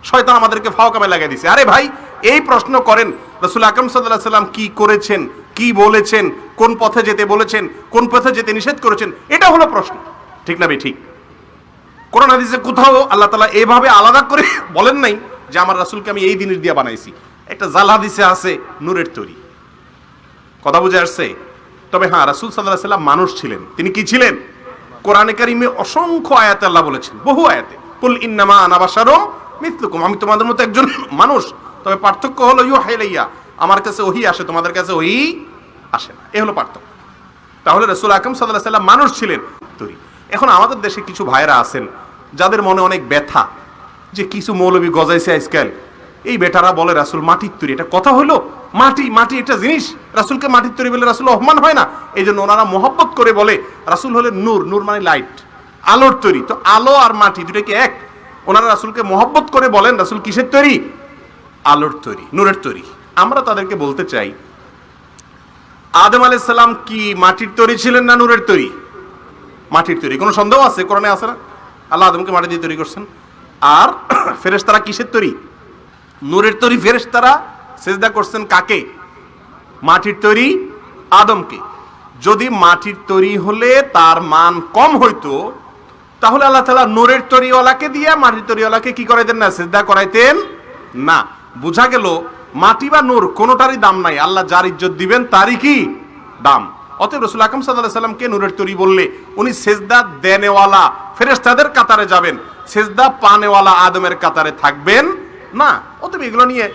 শয়তান আমাদেরকে ফাওকামে লাগিয়ে দিয়েছে। আরে ভাই, এই প্রশ্ন করেন রাসূল আকরাম সাল্লাল্লাহু আলাইহি সাল্লাম কি করেছেন, কি বলেছেন, কোন পথে যেতে বলেছেন, কোন পথে যেতে নিষেধ করেছেন, এটা হলো প্রশ্ন, ঠিক না ভাই? ঠিক। কোরআন হাদিসে কোথাও আল্লাহ তাআলা এভাবে আলাদা করে বলেন নাই যে আমার রাসূলকে আমি এই জিনিস দিয়ে বানাইছি। একটা জাল হাদিসে আছে নূরের তৈরি, কথা বুঝে আসছে? তবে হ্যাঁ, রাসূল সাল্লাল্লাহু আলাইহি সাল্লাম মানুষ ছিলেন। তিনি কি ছিলেন? কোরআনে কারিমে অসংখ্য আয়াতে আল্লাহ বলেছেন, বহু আয়াতে, কুল ইন্নামা আনা বাশারুম মিসলুকুম, আমি তোমাদের মতো একজন মানুষ, তবে পার্থক্য হলো ইউহা ইলাইয়া, আমার কাছে ওহী আসে, তোমাদের কাছে ওহী আসে না, এই হলো পার্থক্য। তাহলে রাসূল আকরাম সাল্লাল্লাহু আলাইহি সাল্লাম মানুষ ছিলেন তৈরি। এখন আমাদের দেশে কিছু ভাইরা আছেন যাদের মনে অনেক ব্যথা যে কিছু মৌলবী গজাইছে আজকাল, এই বেটারা বলে রাসূল মাটির তৈরি। এটা কথা হলো? মাটি মাটি একটা জিনিস, রাসূলকে মাটির তৈরি বলে রাসূল অপমান হয় না? এই জন্য ওনারা মহব্বত করে বলে রাসূল হলেন নূর, নূর মানে লাইট, আলোর তৈরি। তো আলো আর মাটি দুটো কি এক? ওনারা রাসূলকে মহব্বত করে বলেন রাসূল কিসের তৈরি? আলোর তৈরি, নূরের তৈরি। আমরা তাদেরকে বলতে চাই, আদম আলাইহিস সালাম কি মাটির তৈরি ছিলেন না নূরের তৈরি? মাটির তৈরি। কোনো সন্দেহ আছে? কোরআনে আছে না আল্লাহ আদমকে মাটি দিয়ে তৈরি করছেন? আর ফেরেশতারা কিসের তৈরি? নূরের তৈরি। ফেরেশতারা সিজদা করছেন কাকে? মাটির তৈরি আদমকে। যদি মাটির তৈরি হলে তার মান কম হইতো, তাহলে আল্লাহ তাআলা নূরের তৈরিওয়ালাকে দিয়ে মাটির তৈরিওয়ালাকে কি করাইতেন না? সিজদা করাইতেন না। বোঝা গেল মাটি বা নূর কোনোটারই দাম নাই, আল্লাহ যার ইজ্জত দিবেন তারই কি দাম। অতএব রাসূল আকরাম সাল্লাল্লাহু আলাইহি সাল্লামকে নূরের তৈরি বললে উনি সিজদা দেনেওয়ালা ফেরেশতাদের কাতারে যাবেন, সিজদা পানেওয়ালা আদমের কাতারে থাকবেন না। অতএব এগুলো নিয়ে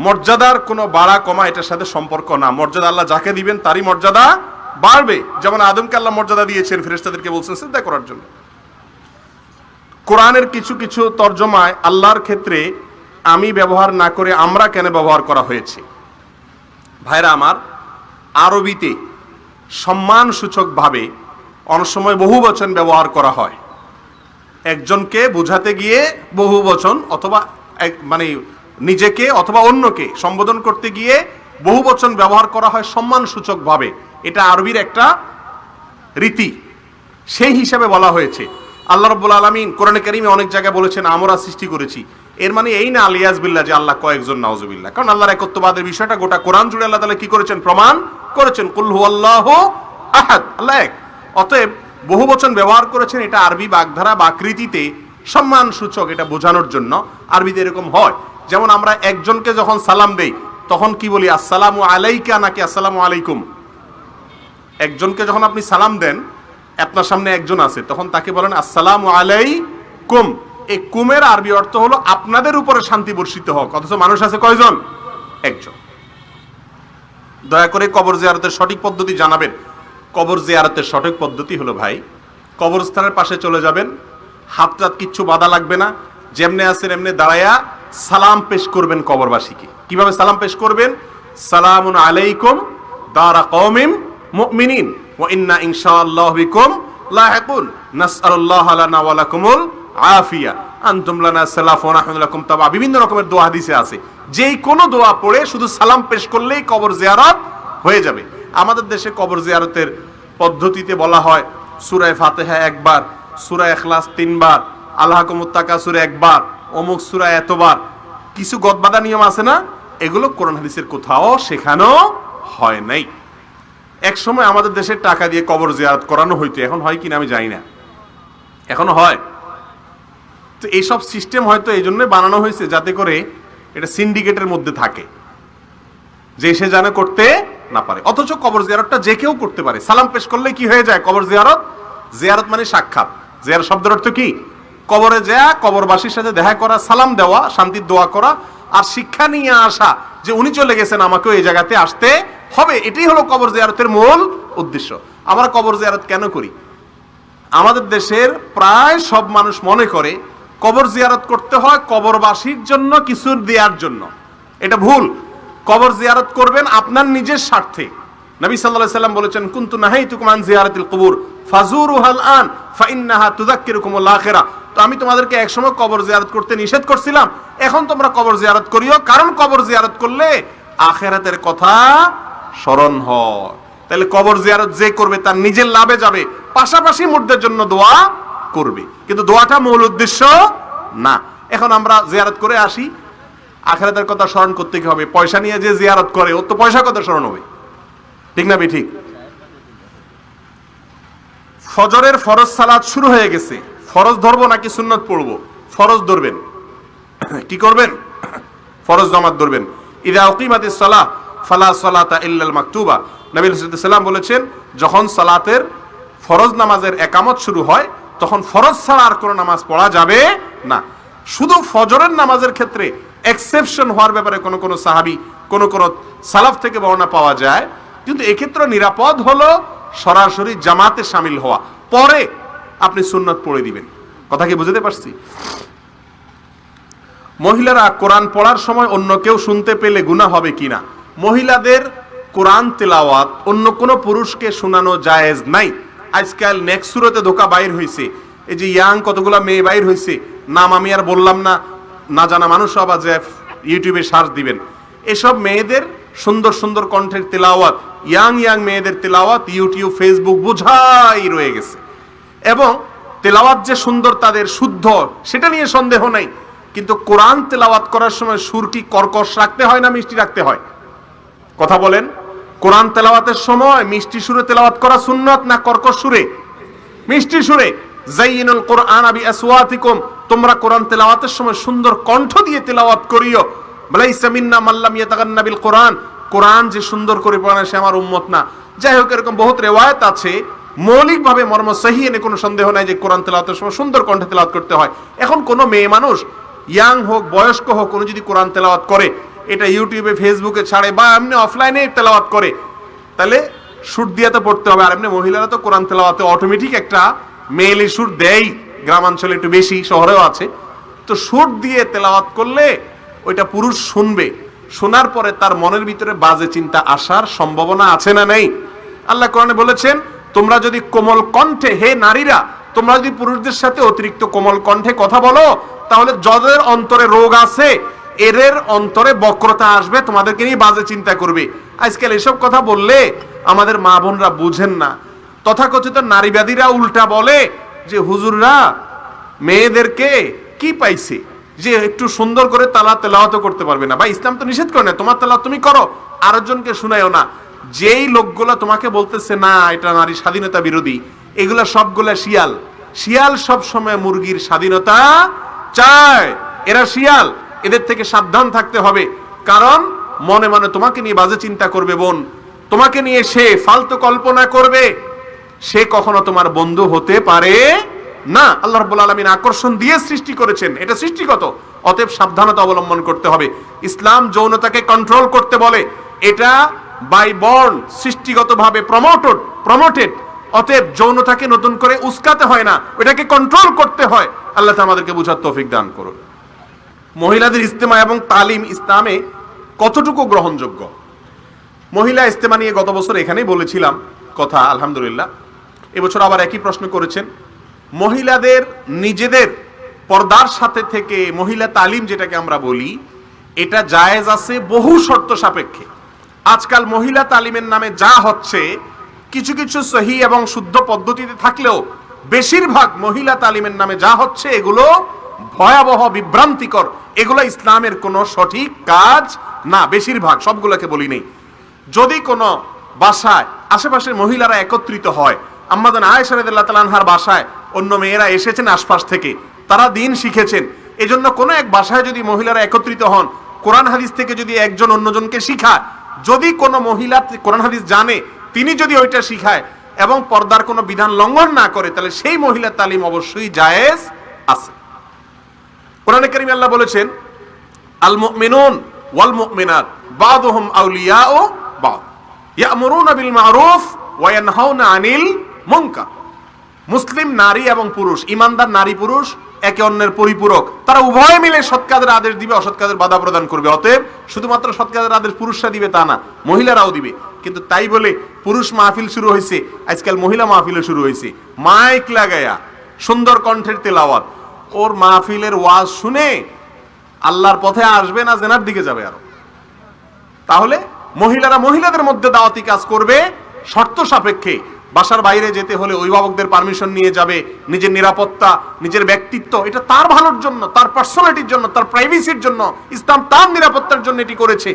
মর্যাদার কোনো বাড়া কমা এটার সাথে সম্পর্ক না। মর্যাদা আল্লাহ যাকে দিবেন তারই মর্যাদা বাড়বে। যেমন আদমকে আল্লাহ মর্যাদা দিয়েছেন, ফেরেশতাদেরকে বলছেন সিজদা করার জন্য। কোরআনের কিছু কিছু তরজমায় আল্লাহর ক্ষেত্রে আমি ব্যবহার না করে আমরা কেন ব্যবহার করা হয়েছে। ভাইরা আমার, আরবিতে সম্মানসূচকভাবে অনেক সময় বহু বচন ব্যবহার করা হয়। একজনকে বোঝাতে গিয়ে বহু বচন, অথবা মানে নিজেকে অথবা অন্যকে সম্বোধন করতে গিয়ে বহু বচন ব্যবহার করা হয় সম্মানসূচকভাবে। এটা আরবির একটা রীতি, সেই হিসাবে বলা হয়েছে। আল্লাহ রাব্বুল আলামিন কোরআনে কারীমে অনেক জায়গায় বলেছেন আমরা সৃষ্টি করেছি। এর মানে এই না আলিয়াজ বিল্লাহ যে আল্লাহ কয়েকজন, নাউজুবিল্লাহ। কারণ আল্লাহর একত্ববাদের বিষয়টা গোটা কোরআন জুড়ে আল্লাহ তাআলা কি করেছেন? প্রমাণ করেছেন। কুল হুয়াল্লাহু আহাদ, আল্লাহ এক। অতএব বহু বচন ব্যবহার করেছেন, এটা আরবি বাগধারা বা আকৃতিতে সম্মান সূচক, এটা বোঝানোর জন্য আরবিতে এরকম হয়। যেমন আমরা একজনকে যখন সালাম দেই তখন কি বলি? আসসালামু আলাইকা নাকি আসসালামু আলাইকুম? একজনকে যখন আপনি সালাম দেন, আপনার সামনে একজন আছে, তখন তাকে বলেন আসসালামু আলাইকুম। এই কুমের আরবি অর্থ হলো আপনাদের উপরে শান্তি বর্ষিত হোক। অথচ মানুষ আছে কয়জন? একজন। দয়া করে কবর জিয়ারতের সঠিক পদ্ধতি জানাবেন। কবর জিয়ারতের সঠিক পদ্ধতি হলো ভাই, কবরস্থানের পাশে চলে যাবেন, হাত টাত কিচ্ছু বাধা লাগবে না, যেমনে আছেন এমনি দাঁড়ায়া সালাম পেশ করবেন কবরবাসীকে। কিভাবে সালাম পেশ করবেন? সালামুন আলাইকুম দারা কওমিন মুমিনিন ওয়া ইন্না ইনশাআল্লাহু বিকুম লাহিকুন নাসআলুল্লাহ লানা ওয়া লাকুমুল আফিয়া আনতুম লানা সালাফ ওয়া নাহনু লাকুম তাবা। বিভিন্ন রকমের দোয়া হাদিসে আছে, যেই কোনো দোয়া পড়ে শুধু সালাম পেশ করলেই কবর জিয়ারত হয়ে যাবে। আমাদের দেশে কবর জিয়ারতের পদ্ধতিতে বলা হয় সূরা ফাতিহা একবার, সূরা ইখলাস 3 বার, আল্লাহকুমুত তাকাসুর একবার, অমুক সূরা এতবার। কিছু গদবাদা নিয়ম আছে না, এগুলো কোরআন হাদিসের কোথাও শেখানো হয় নাই। এক সময় আমাদের দেশে টাকা দিয়ে কবর জিয়ারত করানো হইতো, এখন হয় কিনা আমি জানি না। এখনো হয়? তো এইসব সিস্টেম হয়তো এই জন্য বানানো হয়েছে যাতে করে এটা সিন্ডিকেটের মধ্যে থাকে, যে সে যেন করতে না পারে। অথচ কবর জিয়ারতটা যে কেউ করতে পারে। সালাম পেশ করলে কি হয়ে যায়? কবর জিয়ারত। জিয়ারত মানে সাক্ষাৎ। জিয়ারত শব্দের অর্থ কি? কবরে যাওয়া, কবরবাসীর সাথে দেখা করা, সালাম দেওয়া, শান্তির দোয়া করা, আর শিক্ষা নিয়ে আসা যে উনি চলে গেছেন, আমাকেও এই জায়গাতে আসতে হবে। এটাই হলো কবর জিয়ারতের মূল উদ্দেশ্য। আমরা কবর জিয়ারত কেন করি? আমাদের দেশের প্রায় সব মানুষ মনে করে কবর জিয়ারত করতে হয় কবরবাসীর জন্য কিছু দেওয়ার জন্য। এটা ভুল। কবর জিয়ারত করবেন আপনার নিজের স্বার্থে। নবী সাল্লাল্লাহু আলাইহি ওয়াসাল্লাম বলেছেন, কুনতু নাহাইতুকুম আন জিয়ারাতিল কুবুর ফাজুরুহাল আন ফাইন্নাহা তুযাক্কিরুকুমুল আখিরা। তো আমি তোমাদেরকে একসময় কবর জিয়ারত করতে নিষেধ করছিলাম, এখন তোমরা কবর জিয়ারত করিও, কারণ কবর জিয়ারত করলে আখিরাতের কথা স্মরণ হয়। তাহলে কবর জিয়ারত যে করবে তার নিজের লাভে যাবে, পাশাপাশি মুর্দার জন্য দোয়া করবে, কিন্তু দোয়াটা মূল উদ্দেশ্য না। এখন আমরা জিয়ারত করে আসি, আখিরাতের কথা স্মরণ করতে কি হবে? পয়সা নিয়ে যে জিয়ারত করে ওর তো পয়সা কথা স্মরণ হবে, ঠিক না ঠিক? ফজরের ফরজ সালাত শুরু হয়ে গেছে, ফরজ ধরবো নাকি সুন্নত পড়বো? ফরজ ধরবেন। কি করবেন? ফরজ জামাত ধরবেন। ইযা উকিমাতিস সালাহ ফালা সালাতা ইল্লাল মাকতুবা। নবী সাল্লাল্লাহু আলাইহি ওয়াসাল্লাম বলেছেন, যখন সালাতের ফরজ নামাজের একামত শুরু হয় তখন ফরজ ছাড়া আর কোনো নামাজ পড়া যাবে না। শুধু ফজরের নামাজের ক্ষেত্রে এক্সেপশন হওয়ার ব্যাপারে কোন কোন সাহাবী, কোন কোন সালাফ থেকে বর্ণনা পাওয়া যায়, কিন্তু এক্ষেত্রে নিরাপদ হলো সরাসরি জামাতে শামিল হওয়া, পরে আপনি সুন্নত পড়ে দিবেন। কথা কি বুঝতে পারছি? মহিলারা কোরআন পড়ার সময় অন্য কেউ শুনতে পেলে গুনাহ হবে কিনা? মহিলাদের কোরআন তেলাওয়াত অন্য কোনো পুরুষকে শোনানো জায়েজ নাই। আজকাল নেক্সট সুরতে ধোকা বাইর হইছে, এই যে ইয়াং কতগুলা মেয়ে বাইর হইছে, নাম আমি আর বললাম না, না জানা মানুষ আবার যে ইউটিউবে সার্চ দিবেন। এসব মেয়েদের সুন্দর সুন্দর কণ্ঠের তেলাওয়াত, ইয়াং মেয়েদের তেলাওয়াত ইউটিউব, ফেসবুক বোঝাই রয়ে গেছে। এবং তেলাওয়াত যে সুন্দর, তাদের শুদ্ধ, সেটা নিয়ে সন্দেহ নাই, কিন্তু কোরআন তেলাওয়াত করার সময় সুর কি কর্কশ রাখতে হয় না মিষ্টি রাখতে হয়? কথা বলেন। কোরআন তেলাওয়াতের সময় মিষ্টি সুরে তেলাওয়াত করা সুন্নত না কর্কশ সুরে? মিষ্টি সুরে। যায়িনুল কোরআন বিআসওয়াতিকুম, তোমরা কোরআন তেলাওয়াতের সময় সুন্দর কণ্ঠ দিয়ে তেলাওয়াত করিও। লাইসা মিন্না মান লাম ইয়াতাগান্না বিল কোরআন, কোরআন যে সুন্দর করে পড়ে সে আমার উম্মত না। যাই হোক, এরকম বহুত রিওয়ায়াত আছে, মৌলিকভাবে মর্ম সহিহ এনে কোনো সন্দেহ নাই যে কোরআন তেলাওয়াতের সময় সুন্দর কণ্ঠে তেলাওয়াত করতে হয়। এখন কোনো মেয়ে মানুষ, ইয়াং হোক বয়স্ক হোক, কোনো যদি কোরআন তেলাওয়াত করে, এটা ইউটিউবে ফেসবুকে ছাড়ে বা এমনি অফলাইনে তেলাওয়াত করে, তাহলে সুর দিয়ে তো পড়তে হবে। আর এমনি মহিলারা তো কোরআন তেলাওয়াতে অটোমেটিক একটা মেয়েলি সুর দেয়, গ্রামাঞ্চলে একটু বেশি, শহরেও আছে। তো সুর দিয়ে তেলাওয়াত করলে ওইটা পুরুষ শুনবে, শোনার পরে তার মনের ভিতরে বাজে চিন্তা আসার সম্ভাবনা আছে না নেই? আল্লাহ কোরআনে বলেছেন, তোমরা যদি কোমল কণ্ঠে, হে নারীরা, তোমরা যদি পুরুষদের সাথে অতিরিক্ত কোমল কণ্ঠে কথা বলো, তাহলে যাদের অন্তরে রোগ আছে এদের অন্তরে বক্রতা আসবে, তোমাদেরকে নিয়ে বাজে চিন্তা করবে। আজকাল এসব কথা বললে আমাদের মা বোনরা বুঝেন না। তথাকথিত নারীবাদীরা উল্টা বলে যে হুজুররা মেয়েদেরকে কি পাইছে যে একটু সুন্দর করে তেলাওয়াত করতে পারবে না, বা ইসলাম তো নিষেধ করে না, তোমার তেলাওয়াত তুমি করো, আরেকজনকে শুনাইও না। যেই লোকগুলো তোমাকে বলতেছে না এটা নারী স্বাধীনতা বিরোধী, এগুলা সবগুলা শিয়াল। শিয়াল সব সময় মুরগির স্বাধীনতা চায়, এরা শিয়াল, এদের থেকে সাবধান থাকতে হবে। কারণ মনে মনে তোমাকে নিয়ে বাজে চিন্তা করবে বোন, তোমাকে নিয়ে সে ফালতু কল্পনা করবে, সে কখনো তোমার বন্ধু হতে পারে না। আল্লাহ রাব্বুল আলামিন আকর্ষণ দিয়ে সৃষ্টি করেছেন, এটা সৃষ্টিগত, অতএব সাবধানতা অবলম্বন করতে হবে। ইসলাম যৌনতাকে কন্ট্রোল করতে বলে, এটা বাই বর্ন সৃষ্টিগতভাবে প্রমোটেড, অতএব যৌনতাকে নতুন করে উস্কাতে হয় না, ওটাকে কন্ট্রোল করতে হয়। আল্লাহ তাআলা আমাদেরকে বুঝার তৌফিক দান করুন। মহিলাদের ইজতেমা এবং তালিম ইসলামে কতটুকু গ্রহণযোগ্য? মহিলা ইজতেমা নিয়ে গত বছর এখানেই বলেছিলাম কথা, আলহামদুলিল্লাহ। এবছর আবার একই প্রশ্ন করেছেন। মহিলাদের নিজেদের পর্দার সাথে থেকে মহিলা তালিম যেটাকে আমরা বলি, এটা জায়েজ আছে বহু শর্ত সাপেক্ষে। আজকাল মহিলা তালিমের নামে যা হচ্ছে, কিছু কিছু সহি এবং শুদ্ধ পদ্ধতিতে থাকলেও বেশিরভাগ মহিলা তালিমের নামে যা হচ্ছে এগুলো ভয়াবহ, বিভ্রান্তিকর, এগুলো ইসলামের কোনো সঠিক কাজ না। বেশিরভাগ, সবগুলোকে বলি নেই। যদি কোনো বাসায় আশেপাশের মহিলারা একত্রিত হয়, আম্মা জান আয়েশা রাদিয়াল্লাহু তাআলা আনহার বাসায় অন্য মেয়েরা এসেছেন আশপাশ থেকে, তারা দিন শিখেছেন। এজন্য কোনো এক বাসায় যদি মহিলারা একত্রিত হন, কোরআন হাদিস থেকে যদি একজন অন্যজনকে শিখায়, যদি কোনো মহিলা কোরআন হাদিস জানে, তিনি যদি ওইটা শিখায় এবং পর্দার কোনো বিধান লঙ্ঘন না করে, তাহলে সেই মহিলার তালিম অবশ্যই জায়েজ আছে। কোরআনে কারীমে আল্লাহ বলেছেন, আল মুমিনুন ওয়াল মুমিনাত বাদুহুম আউলিয়াউ বাদ ইয়ামুরুনা বিল মারুফ ওয়া ইয়ানহাউনা আনিল মুনকার। মুসলিম নারী এবং পুরুষ, ইমানদার নারী পুরুষ একে অন্যের পরিপূরক, তারা উভয়ে মিলে সৎ কাজের আদেশ দিবে, অসৎ কাজের বাধা প্রদান করবে। অতএব শুধুমাত্র সৎ কাজের আদেশ পুরুষরা দিবে তা না, মহিলারাও দিবে। কিন্তু তাই বলে পুরুষ মাহফিল শুরু হয়েছে, আজকাল মহিলা মাহফিলও শুরু হয়েছে, মাইক লাগায়া সুন্দর কণ্ঠের তেলাওয়াত। ওর মাহফিলের ওয়াজ শুনে আল্লাহর পথে আসবে না জেনার দিকে যাবে আরো। তাহলে মহিলারা মহিলাদের মধ্যে দাওয়াতি কাজ করবে শর্ত সাপেক্ষে। বাসার বাইরে যেতে হলে অভিভাবকদের পারমিশন নিয়ে যাবে। নিজের নিরাপত্তা, নিজের ব্যক্তিত্ব, এটা তার ভালোর জন্য, তার পার্সোনালিটির জন্য, তার প্রাইভেসির জন্য। ইসলাম তার নিরাপত্তার জন্য এটি করেছে।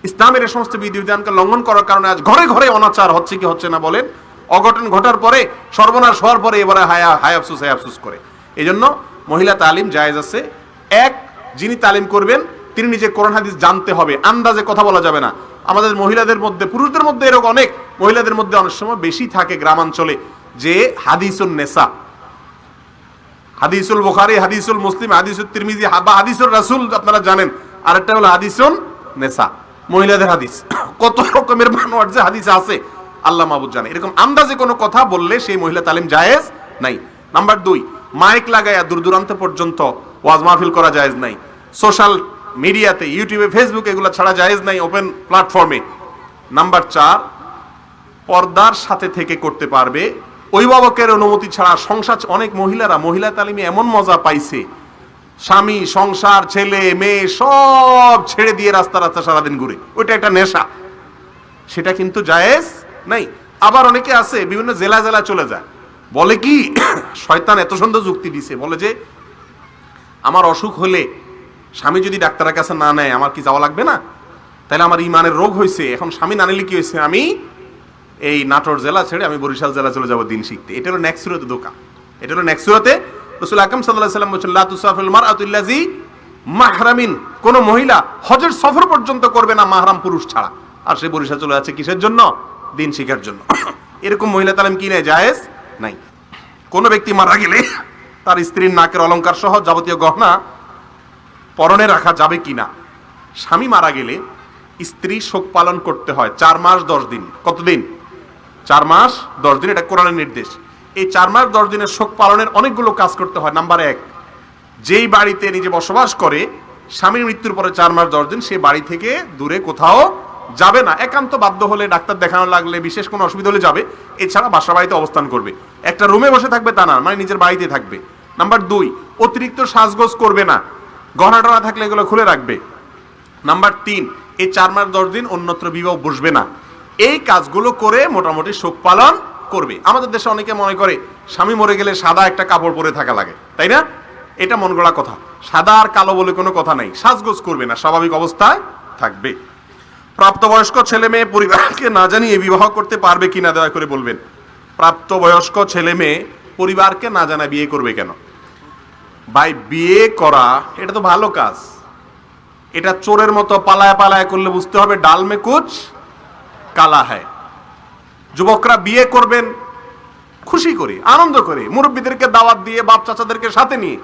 ইসলামের এই সমস্ত বিধিবিধানকে লঙ্ঘন করার কারণে আজ ঘরে ঘরে অনাচার হচ্ছে কি হচ্ছে না বলেন? অঘটন ঘটার পরে, সর্বনাশ হওয়ার পরে এবারে হায় আফসুস করে। এই জন্য মহিলা তালিম জায়েজ আছে। এক, যিনি তালিম করবেন তিনি নিজে কোরআন হাদিস জানতে হবে, আন্দাজে কথা বলা যাবে না। আমাদের মহিলাদের মধ্যে, পুরুষদের মধ্যে এরকম অনেক, মহিলাদের মধ্যে অনেক সময় বেশি থাকে গ্রামাঞ্চলে যে হাদিসুন নেসা, হাদিসুল বুখারী, হাদিসুল মুসলিম, হাদিসুল তিরমিজি বা হাদিসুল রাসূল আপনারা জানেন, আর একটা হলো হাদিসুন নেসা, মহিলাদের হাদিস। কত রকমের বানোয়াট যে হাদিস আছে আল্লাহ মাহবুব জানে। এরকম আন্দাজে কোনো কথা বললে সেই মহিলা তালিম জায়েজ নাই। নাম্বার 2, মাইক লাগায়া দূর দূরান্ত পর্যন্ত ওয়াজ মাহফিল করা জায়েজ নাই। সোশ্যাল মিডিয়াতে, ইউটিউবে, ফেসবুকে এগুলো ছাড়া জায়েজ নাই, ওপেন প্ল্যাটফর্মে। নাম্বার 4, পর্দার সাথে থেকে করতে পারবে, অভিভাবকের অনুমতি ছাড়া। সংসার, অনেক মহিলারা মহিলা তালিমে এমন মজা পাইছে, স্বামী, সংসার, ছেলে মেয়ে সব ছেড়ে দিয়ে রাস্তা রাস্তা সারাদিন ঘুরে, ওইটা একটা নেশা, সেটা কিন্তু জায়েজ নাই। আবার অনেকে আছে বিভিন্ন জেলা জেলা চলে যায়, বলে কি শয়তান এত সুন্দর যুক্তি দিছে, বলে যে আমার অসুখ হলে স্বামী যদি ডাক্তারের কাছে না নেয় আমার কি যাওয়া লাগবে না? তাহলে আমার ইমানের রোগ হয়েছে, এখন স্বামী না নিলে কি হয়েছে, আমি এই নাটোর জেলা ছেড়ে আমি বরিশাল জেলা চলে যাবো দিন শিখতে। এটা হলো নেক্সুরাতে ধোঁকা। এটা হলো নেক্সুরাতে। রাসূল আকরাম সাল্লাল্লাহু আলাইহি ওয়াসাল্লাম বলেছেন, লা তুসাফিল মারআতু ইল্লাযী মাহরামিন, কোন মহিলা হজের সফর পর্যন্ত করবে না মাহরাম পুরুষ ছাড়া। আর সে বরিশাল চলে যাচ্ছে কিসের জন্য? দিন শিখার জন্য। এরকম মহিলা তালিম কি নেই? জায়েজ নাই। কোন ব্যক্তি মারা গেলে তার স্ত্রীর নাকের অলংকার সহ যাবতীয় গহনা পরনে রাখা যাবে কিনা? স্বামী মারা গেলে স্ত্রী শোক পালন করতে হয় 4 মাস 10 দিন। কতদিন? 4 মাস 10 দিন, এটা কোরআনের নির্দেশ। এই 4 মাস 10 দিনের শোক পালনের অনেকগুলো কাজ করতে হয়। নাম্বার 1, যেই বাড়িতে নিজে বসবাস করে স্বামীর মৃত্যুর পরে 4 মাস 10 দিন সে বাড়ি থেকে দূরে কোথাও যাবে না। একান্ত বাধ্য হলে, ডাক্তার দেখানো লাগলে, বিশেষ কোনো অসুবিধা হলে যাবে, এছাড়া বাসা বাড়িতে অবস্থান করবে। একটা রুমে বসে থাকবে তা না, মানে নিজের বাড়িতে থাকবে। নাম্বার 2, অতিরিক্ত সাজগোজ করবে না, গহনা টনা থাকলে এগুলো খুলে রাখবে। নাম্বার 3, এই 4 মাস 10 দিন অন্যত্র বিবাহ বসবে না। এই কাজগুলো করে মোটামুটি শোক পালন করবে। আমাদের দেশে অনেকে মনে করে স্বামী মরে গেলে সাদা একটা কাপড় পরে থাকা লাগে, তাই না? এটা মন গড়া কথা। সাদা আর কালো বলে কোনো কথা নাই। সাজগোজ করবে না, স্বাভাবিক অবস্থায় থাকবে। প্রাপ্তবয়স্ক ছেলে মেয়ে পরিবারকে না জানিয়ে বিবাহ করতে পারবে কিনা দয়া করে বলবেন। প্রাপ্তবয়স্ক ছেলে মেয়ে পরিবারকে না জানা বিয়ে করবে কেন? ভাই, বিয়ে করা এটা তো ভালো কাজ। এটা চোরের মতো পালায় পালায় করলে বুঝতে হবে ডাল মে কুচ কালা হ্যায়। যুবকরা বিয়ে করবেন খুশি করে, আনন্দ করে, মুরব্বীদেরকে দাওয়াত দিয়ে, বাপ চাচাদেরকে সাথে নিয়ে।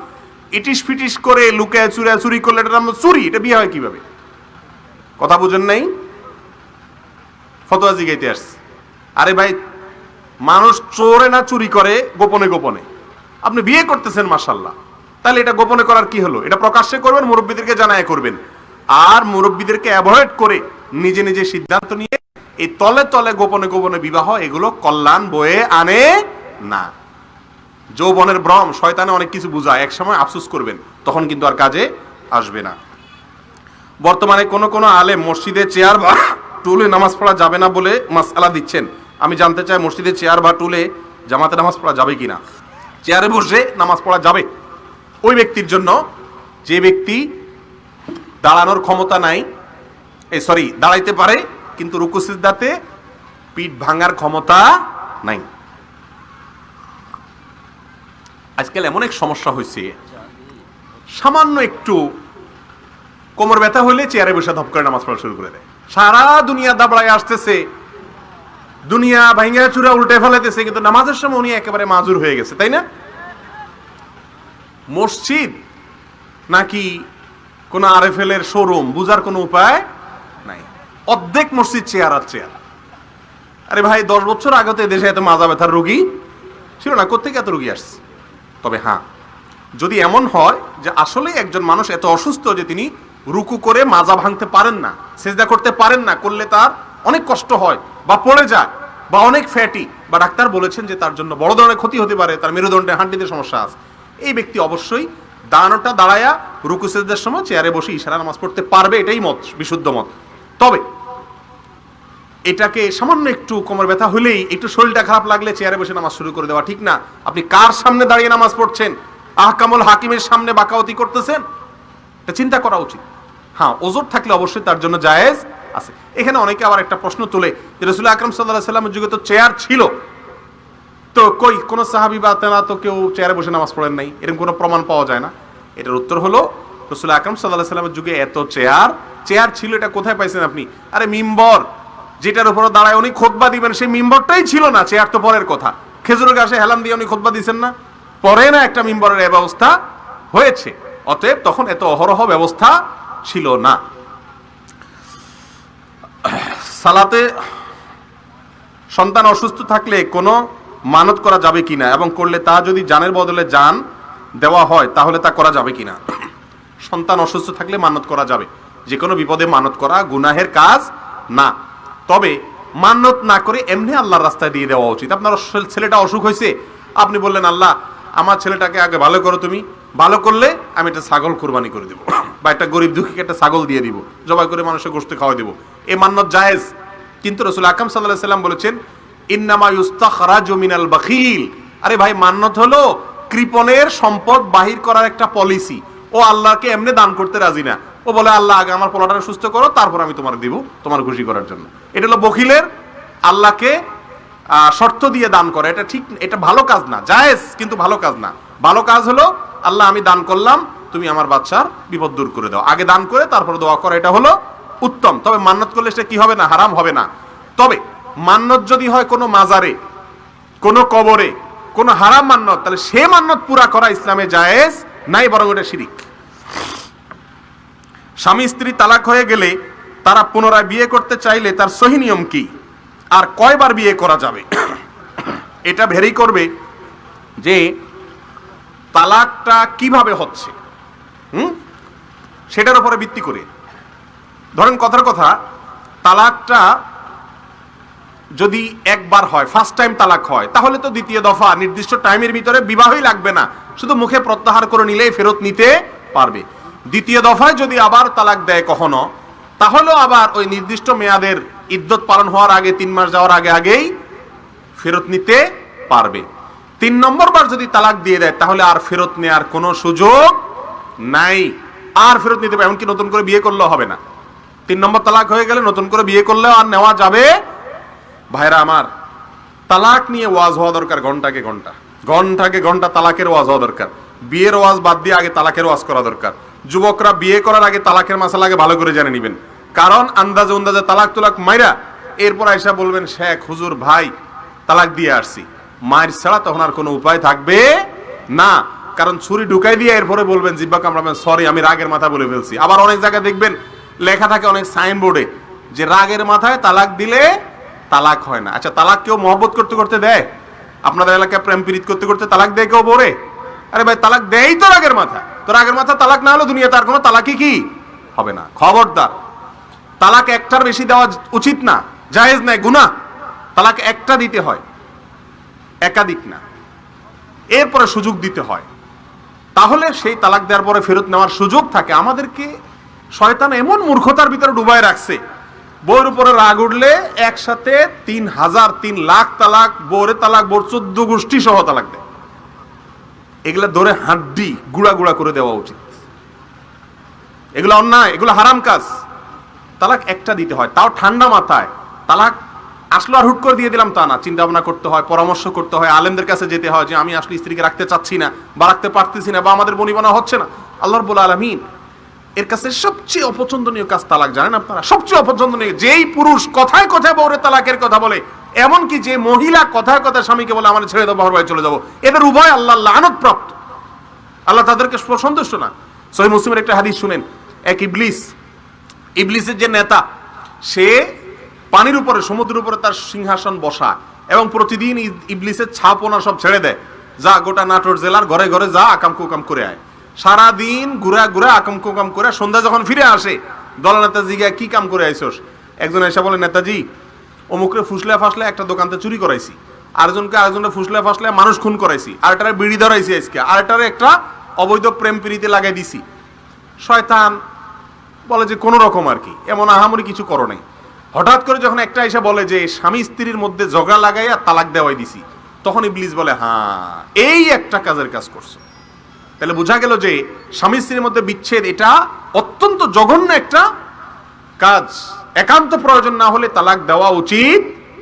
ইটিস ফিটিস করে লুকায় চুরি করলে এটা নাম চুরি। এটা বিয়ে হয় কিভাবে? কথা বুঝেন নাই? ফতোয়া জিগাইতে আসছে। আরে ভাই, মানুষ চোরে না চুরি করে গোপনে গোপনে। আপনি বিয়ে করতেছেন মাশাআল্লাহ, তাহলে এটা গোপনে করার কি হলো? এটা প্রকাশ্যে করবেন, মুরব্বীদেরকে জানায় করবেন। আর মুরব্বীদেরকে অ্যাভয়েড করে নিজে নিজে সিদ্ধান্ত নিয়ে এই তলে তলে গোপনে গোপনে বিবাহ, এগুলো কল্যাণ বয়ে আনে না। যৌবনের ভ্রম, শয়তানে অনেক কিছু বুঝায়, এক সময় আফসোস করবেন, তখন কিন্তু আর কাজে আসবে না। বর্তমানে কোন কোন আলেম মসজিদে চেয়ার বা টুলে নামাজ পড়া যাবে না বলে মাসআলা দিচ্ছেন। আমি জানতে চাই, মসজিদে চেয়ার বা টুলে জামাতে নামাজ পড়া যাবে কিনা? চেয়ারে বসে নামাজ পড়া যাবে ওই ব্যক্তির জন্য যে ব্যক্তি দাঁড়ানোর ক্ষমতা নাই, দাঁড়াইতে পারে কিন্তু রুকু সিজদাতে পিঠ ভাঙার ক্ষমতা নাই। আজকাল এমন এক সমস্যা হয়েছে, সামান্য একটু কোমর ব্যথা হলে চেয়ারে বসে ধপ করে নামাজ পড়া শুরু করে দেয়। সারা দুনিয়া দাবড়ায় আসতেছে, দুনিয়া ভাঙ্গা চূড়া উল্টে ফেলাইতেছে, কিন্তু নামাজের সময় উনি একেবারে মাজুর হয়ে গেছে, তাই না? মসজিদ নাকি কোন আরএফএল এর শোরুম, বুঝার কোনো উপায় নাই। অর্ধেক মসজিদ চেয়ার আর চেয়ার। আরে ভাই, 10 বছর আগে তো দেশে এত মাজা ব্যথার রোগী ছিল না, কোত্থেকে এত রোগী আসছে? তবে হ্যাঁ, যদি এমন হয় যে আসলে একজন মানুষ এত অসুস্থ যে তিনি রুকু করে মাজা ভাঙতে পারেন না, সেজদা করতে পারেন না, করলে তার অনেক কষ্ট হয় বা পড়ে যায় বা অনেক ফ্যাটি, বা ডাক্তার বলেছেন যে তার জন্য বড় ধরনের ক্ষতি হতে পারে, তার মেরুদণ্ডে হাড্ডিতে সমস্যা আছে, এই ব্যক্তি অবশ্যই দাঁড়ানোটা দাঁড়ায়া রুকু সেজদার সময় চেয়ারে বসে ইশারা নামাজ পড়তে পারবে, এটাই মত, বিশুদ্ধ মত। তবে এটাকে সামান্য একটু কোমর ব্যথা হলেই, একটু শরীরটা খারাপ লাগলে চেয়ারে বসে নামাজ শুরু করে দেওয়া ঠিক না। আপনি কার সামনে দাঁড়িয়ে নামাজ পড়ছেন? আহকামুল হাকিমের সামনে বাকাওয়াতি করতেছেন? এটা চিন্তা করা উচিত। হ্যাঁ, ওজর থাকলে অবশ্যই তার জন্য জায়েজ আছে। এখানে অনেকে আবার একটা প্রশ্ন তোলে যে রাসূল আকরাম সাল্লাল্লাহু আলাইহি সাল্লামের যুগে তো চেয়ার ছিল, তো কই কোন সাহাবী বা তেনা তো কেউ চেয়ারে বসে নামাজ পড়েন নাই, এরকম কোনো প্রমাণ পাওয়া যায় না। এটার উত্তর হলো, রাসূল আকরাম সাল্লাল্লাহু আলাইহি সাল্লামের যুগে এত চেয়ার ছিল, এটা কোথায় পাইছেন আপনি? আরে মিম্বর, যেটার উপর দাঁড়ায় উনি খুতবা দিবেন, সেই মিম্বরটাই ছিল না, চেয়ার তো পরের কথা। খেজুরের গাছে হেলান দিয়ে উনি খুতবা দিয়েছেন না, পরে না একটা মিম্বরের এই ব্যবস্থা হয়েছে। অতএব তখন এত অহরহ ব্যবস্থা ছিল না। সালাতে সন্তান অসুস্থ থাকলে কোনো মানত করা যাবে কিনা, এবং করলে তা যদি জানের বদলে জান দেওয়া হয় তাহলে তা করা যাবে কিনা? সন্তান অসুস্থ থাকলে মানত করা যাবে, যে কোনো বিপদে মানত করা গুনাহের কাজ না। তবে মানত না করে এমনি আল্লাহর রাস্তায় দিয়ে দেওয়া উচিত। আপনার ছেলেটা অসুখ হয়েছে, আপনি বললেন আল্লাহ আমার ছেলেটাকে আগে ভালো করো, তুমি ভালো করলে আমি একটা ছাগল কুরবানি করে দেবো, বা একটা গরিব দুঃখীকে একটা ছাগল দিয়ে দিব, জবাই করে মানুষের গোশত খাওয়াই দেবো, এই মান্নত জায়েজ। কিন্তু রাসূল আকরাম সাল্লাল্লাহু আলাইহি সাল্লাম বলেছেন ইন্নামা ইউস্তাখরাজু মিনাল বাখিল। আরে ভাই, মান্নত হলো কৃপণের সম্পদ বাহির করার একটা পলিসি। ও আল্লাহকে এমনি দান করতে রাজি না, ও বলে আল্লাহ আগে আমার পোলাটা সুস্থ করো, তারপর আমি তোমার দিব, তোমার খুশি করার জন্য। এটা হলো বখিলের আল্লাহকে শর্ত দিয়ে দান করে। এটা ঠিক, এটা ভালো কাজ না, জায়েজ কিন্তু ভালো কাজ না। ভালো কাজ হলো আল্লাহ আমি দান করলাম, তুমি আমার বাচ্চার বিপদ দূর করে দাও, আগে দান করে তারপর দোয়া করো, এটা হলো উত্তম। তবে মান্নত করলে সেটা কি হবে না? হারাম হবে না। তবে মান্নত যদি হয় কোনো মাজারে, কোনো কবরে, কোনো হারাম মান্নত, তাহলে সে মান্নত পুরা করা ইসলামে জায়েজ নাই, বরং এটা শিরিক। স্বামী স্ত্রী তালাক হয়ে গেলে তারা পুনরায় বিয়ে করতে চাইলে তার সহি নিয়ম কি, আর কয়বার বিয়ে করা যাবে? এটা ভেরি করবে যে তালাকটা কিভাবে হচ্ছে, সেটার উপরে ভিত্তি করে। ধরেন কথার কথা, তালাকটা যদি একবার হয়, ফার্স্ট টাইম তালাক হয়, তাহলে তো দ্বিতীয় দফা নির্দিষ্ট টাইমের ভিতরে বিবাহই লাগবে না, শুধু মুখে প্রত্যাহার করে নিলেই ফেরত নিতে পারবে। দ্বিতীয় দফায় যদি আবার তালাক দেয় কখনো, তাহলেও আবার ওই নির্দিষ্ট মেয়াদের ইদ্যত পালন হওয়ার আগে, 3 মাস যাওয়ার আগেই ফেরত নিতে পারবে। 3 নম্বর বার যদি তালাক দিয়ে দেয়, তাহলে আর ফেরত নেওয়ার কোনো সুযোগ নাই, আর ফেরত নিতে পারে, এমনকি নতুন করে বিয়ে করলেও হবে না। 3 নম্বর তালাক হয়ে গেলে নতুন করে বিয়ে করলেও আর নেওয়া যাবে। ভাইরা আমার, তালাক নিয়ে ওয়াজ হওয়া দরকার, ঘন্টাকে ঘন্টা তালাকের ওয়াজ হওয়া দরকার। বিয়ের ওয়াজ বাদ দিয়ে আগে তালাকের ওয়াজ করা দরকার। যুবকরা বিয়ে করার আগে তালাকের মাসালা আগে ভালো করে জেনে নেবেন, কারণ আন্দাজে তালাক তুলাক মাইরা এরপর আইসা বলবেন শেখ হুজুর ভাই তালাক দিয়ে আসছি, মায়ের ছাড়া তখন আর কোনো উপায় থাকবে না। কারণ ছুরি ঢুকাই দিয়ে এরপরে বলবেন, জিব্বা কামড়াবেন, সরি আমি রাগের মাথা বলে ফেলছি। আবার অনেক জায়গায় দেখবেন লেখা থাকে অনেক সাইনবোর্ডে যে রাগের মাথায় তালাক দিলে তালাক হয় না। আচ্ছা, তালাক কেউ মহব্বত করতে করতে দেয়? আপনাদের এলাকায় প্রেম প্রীত করতে করতে তালাক দেয় কেউ বলে? আরে ভাই, তালাক দেয়ই তো রাগের মাথা। তো রাগের মাথা তালাক না হলে দুনিয়াতে আর কোনো তালাকই কি হবে না। খবরদার, তালাক একটার বেশি দেওয়া উচিত না, জায়েজ নাই, গুনাহ। তালাক একটা দিতে হয়, একাধিক না। এরপরে সুযোগ দিতে হয়, তাহলে সেই তালাক দেওয়ার পরে ফেরত নেওয়ার সুযোগ থাকে। আমাদেরকে শয়তান এমন মূর্খতার ভিতরে ডুবাই রাখছে, বউর উপরে রাগ উঠলে একসাথে 3,000 3 লাখ তালাক, বউরে তালাক, বউর 14 গোষ্ঠী সহ তালাক দেয়। এগুলা ধরে হাড্ডি গুড়া গুড়া করে দেওয়া উচিত। এগুলো অন্যায়, এগুলো হারাম কাজ। তালাক একটা দিতে হয়, তাও ঠান্ডা মাথায়। তালাক আসলো আর হুট করে দিয়ে দিলাম তা না, চিন্তা ভাবনা করতে হয়, পরামর্শ করতে হয়, আলেমদের কাছে যেতে হয় যে আমি আসলে স্ত্রীকে রাখতে চাচ্ছি না বা রাখতে পারতেছি না বা আমাদের বনিবনা হচ্ছে না। আল্লাহ রাব্বুল আলামিন এর কাছে সবচেয়ে অপছন্দনীয় কাজ তালাক, জানেন আপনারা? সবচেয়ে অপছন্দনীয়। যেই পুরুষ কথায় কথায় বউরে তালাকের কথা বলে, এমনকি যে মহিলা কথায় কথায় স্বামীকে বলে আমার ছেড়ে দাও, বাবার বাড়ি চলে যাবো, এদের উভয় আল্লাহ লানত-প্রাপ্ত। আল্লাহ তাদেরকে সন্তুষ্ট না। সহিহ মুসলিমের একটা হাদিস শুনেন, এক ইবলিসের যে নেতা, সে পানির উপরে, সমুদ্রের উপরে তার সিংহাসন বসা এবং প্রতিদিন ইবলিসের ছাপনা সব ছেড়ে দেয়, যা গোটা নাটোর জেলার ঘরে ঘরে যা আকাম কুকাম করে আয়। সারাদিন ঘুরা ঘুরা আকাম কুকাম করে সন্ধ্যা যখন ফিরে আসে, দলনেতা জিজ্ঞাসা কি কাম করে আইসোস? একজন এসে বলে, নেতাজি অমুকরে ফুসলে ফাসলে একটা দোকানতে চুরি করাইছি, আরেকজনকে ফুসলে ফাসলে মানুষ খুন করাইছি, আরেকটারে বিড়ি ধরাইছি আজকে, আরেকটারে একটা অবৈধ প্রেম প্রীতি লাগাই দিছি। শয়তান বলে যে কোনো রকম আর কি, এমন আহামরি কিছু করো নাই। হঠাৎ করে যখন একটা এসে বলে যে স্বামী স্ত্রীর মধ্যে ঝগড়া লাগাইয়া তালাক দেওয়াই দিছি, তখন ইবলিস বলে হ্যাঁ এই একটা কাজের কাজ করছো। তাহলে বোঝা গেল যে স্বামী স্ত্রীর মধ্যে বিচ্ছেদ এটা অত্যন্ত জঘন্য একটা কাজ, একান্ত প্রয়োজন না হলে তালাক দেওয়া উচিত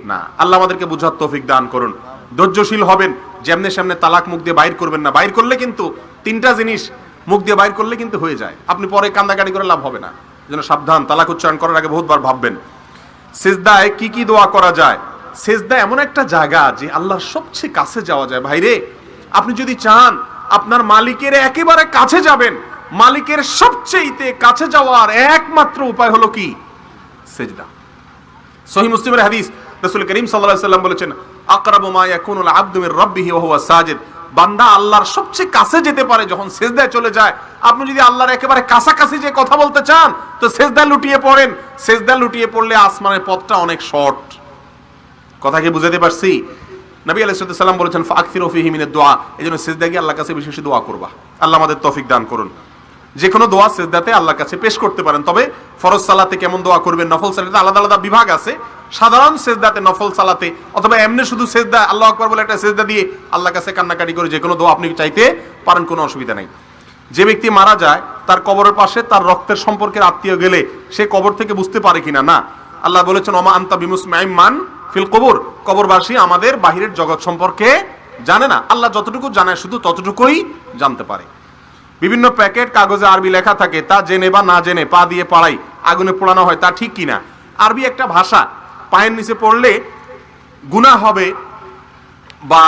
না। আল্লাহ আমাদেরকে বুঝার তৌফিক দান করুন। ধৈর্যশীল হবেন, যেমনে সামনে তালাক মুখ দিয়ে বাইর করবেন না। বাইর করলে কিন্তু তিনটা জিনিস মুখ দিয়ে বাইর করলে কিন্তু হয়ে যায়, আপনি পরে কান্দাকাটি করে লাভ হবে না। যেন সাবধান, তালাক উচ্চারণ করার আগে বহুতবার ভাববেন। সিজদায় কি কি দোয়া করা যায়? সিজদা এমন একটা জায়গা যে আল্লাহর সবচেয়ে কাছে যাওয়া যায়। ভাইরে, আপনি যদি চান আপনার মালিকের একেবারে কাছে যাবেন, মালিকের সবচেয়ে কাছে যাওয়ার একমাত্র উপায় হলো কি? সিজদা। সহিহ মুসলিমের হাদিস, রাসূল করিম সাল্লাল্লাহু আলাইহি ওয়াসাল্লাম বলেছেন, আকরাবু মা ইয়াকুনুল আবদু মির রাব্বিহি ওয়া হুয়া সাজিদ। বান্দা আল্লাহর সবচেয়ে কাছে যেতে পারে যখন সিজদায় চলে যায়। আপনি যদি আল্লাহর একেবারে কাছাকাছি যে কথা বলতে চান, তো সিজদায় লুটিয়ে পড়েন। সিজদায় লুটিয়ে পড়লে আসমানের পথটা অনেক শর্ট। কথা কি বুঝাতে পারছি? নবী আলাইহিস সালাম বলেছেন, ফাকসিরু ফীহি মিনাদ দুআ। এজন্য সিজদায় গিয়ে আল্লাহর কাছে বেশি বেশি দোয়া করবা। আল্লাহ আমাদের তৌফিক দান করুন। যে কোনো দোয়া সিজদাতে আল্লাহর কাছে পেশ করতে পারেন। তবে ফরজ সালাতে কেমন দোয়া করবেন, নফল সালাতে আলাদা আলাদা বিভাগ আছে। সাধারণ সিজদাতে, নফল সালাতে অথবা এমনি শুধু সিজদা আল্লাহু আকবার বলে একটা সিজদা দিয়ে আল্লাহর কাছে কান্নাকাটি করে যে কোনো দোয়া আপনি চাইতে পারেন, কোনো অসুবিধা নাই। যে ব্যক্তি মারা যায়, তার কবরের পাশে তার রক্তের সম্পর্কের আত্মীয় গেলে সে কবর থেকে বুঝতে পারে কিনা? না। আল্লাহ বলেছেন, ওমা আনতা বিমুসমিইম মান ফিল কবর। কবরবাসী আমাদের বাহিরের জগৎ সম্পর্কে জানে না। আল্লাহ যতটুকু জানে শুধু ততটুকুই জানতে পারে। বিভিন্ন প্যাকেট কাগজে আরবি লেখা থাকে, তা জেনে বা না জেনে পা দিয়ে পাড়াই আগুনে পোড়ানো হয়, তা ঠিক কিনা? আরবি একটা ভাষা, পায়ের নিচে পড়লে গুনাহ হবে বা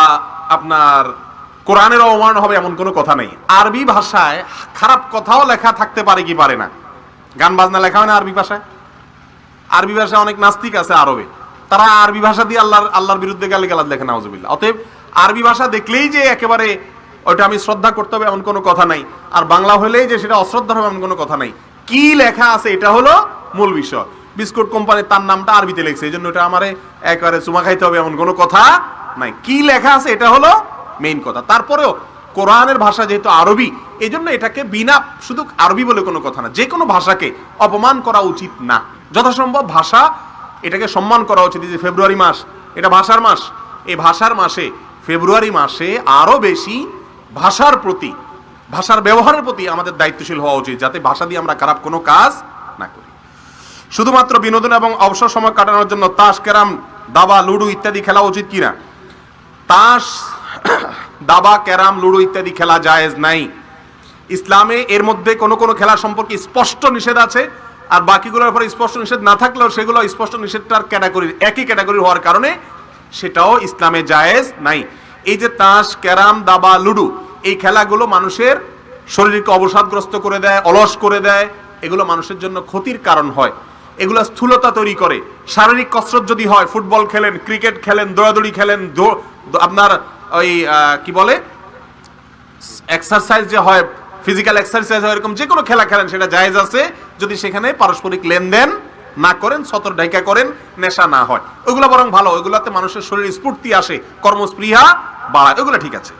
আপনার কোরআনের অবমান হবে এমন কোনো কথা নেই। আরবি ভাষায় খারাপ কথাও লেখা থাকতে পারে কি পারে না? গান বাজনা লেখা হয় না আরবি ভাষায়? আরবি ভাষায় অনেক নাস্তিক আছে আরবে, তারা আরবি ভাষা দিয়ে আল্লাহর বিরুদ্ধে গালিগালাজ লেখে, নাউজুবিল্লাহ। অতএব আরবি ভাষা দেখলেই যে একেবারে ওইটা আমি শ্রদ্ধা করতে হবে এমন কোনো কথা নাই, আর বাংলা হলেই যে সেটা অশ্রদ্ধা হবে এমন কোনো কথা নাই। কি লেখা আছে এটা হলো মূল বিষয়। বিস্কুট কোম্পানি তার নামটা আরবিতে লিখছে, এই জন্য এটা আমারে একেবারে চুমা খাইতে হবে এমন কোনো কথা নাই। কি লেখা আছে এটা হলো মেইন কথা। তারপরেও কোরআনের ভাষা যেহেতু আরবি, এই জন্য এটাকে বিনা শুধু আরবি বলে কোনো কথা না, যে কোনো ভাষাকে অপমান করা উচিত না। যথাসম্ভব ভাষা এটাকে সম্মান করা উচিত। যে ফেব্রুয়ারি মাস, এটা ভাষার মাস, এই ভাষার মাসে ফেব্রুয়ারি মাসে আরো বেশি ভাষার প্রতি, ভাষার ব্যবহারের প্রতি আমাদের দায়িত্বশীল হওয়া উচিত, যাতে ভাষা দিয়ে আমরা খারাপ কোনো কাজ না করি। শুধুমাত্র বিনোদন এবং অবসর সময় কাটানোর জন্য তাস, ক্যারাম, দাবা, লুডো ইত্যাদি খেলা উচিত কিনা? তাস, দাবা, ক্যারাম, লুডো ইত্যাদি খেলা জায়েজ নাই ইসলামে। এর মধ্যে কোনো কোনো খেলা সম্পর্কে স্পষ্ট নিষেধ আছে, আর বাকিগুলোর উপরে স্পষ্ট নিষেধ না থাকলেও সেগুলো স্পষ্ট নিষেধটার ক্যাটাগরির একই ক্যাটাগরি হওয়ার কারণে সেটাও ইসলামে জায়েজ নাই। এই যে তাস, ক্যারাম, দাবা, লুডো, এই খেলাগুলো মানুষের শরীরকে অবসাদগ্রস্ত করে দেয়, অলস করে দেয়, এগুলো মানুষের জন্য ক্ষতির কারণ হয়। এগুলো স্থূলতা তৈরি করে। শারীরিক কসরত যদি হয়, ফুটবল খেলেন, ক্রিকেট খেলেন, দৌড়াদৌড়ি খেলেন, আপনার ওই কি বলে এক্সারসাইজ যে হয়, ফিজিক্যাল এক্সারসাইজ হয়, এরকম যে কোনো খেলা খেলেন, সেটা জায়েজ আছে যদি সেখানে পারস্পরিক লেনদেন না করেন, সতর ঢাকা করেন, নেশা না হয়। ওগুলো বরং ভালো, ওগুলোতে মানুষের শরীরে স্ফূর্তি আসে, কর্মস্পৃহা বাড়ায়, ওগুলো ঠিক আছে।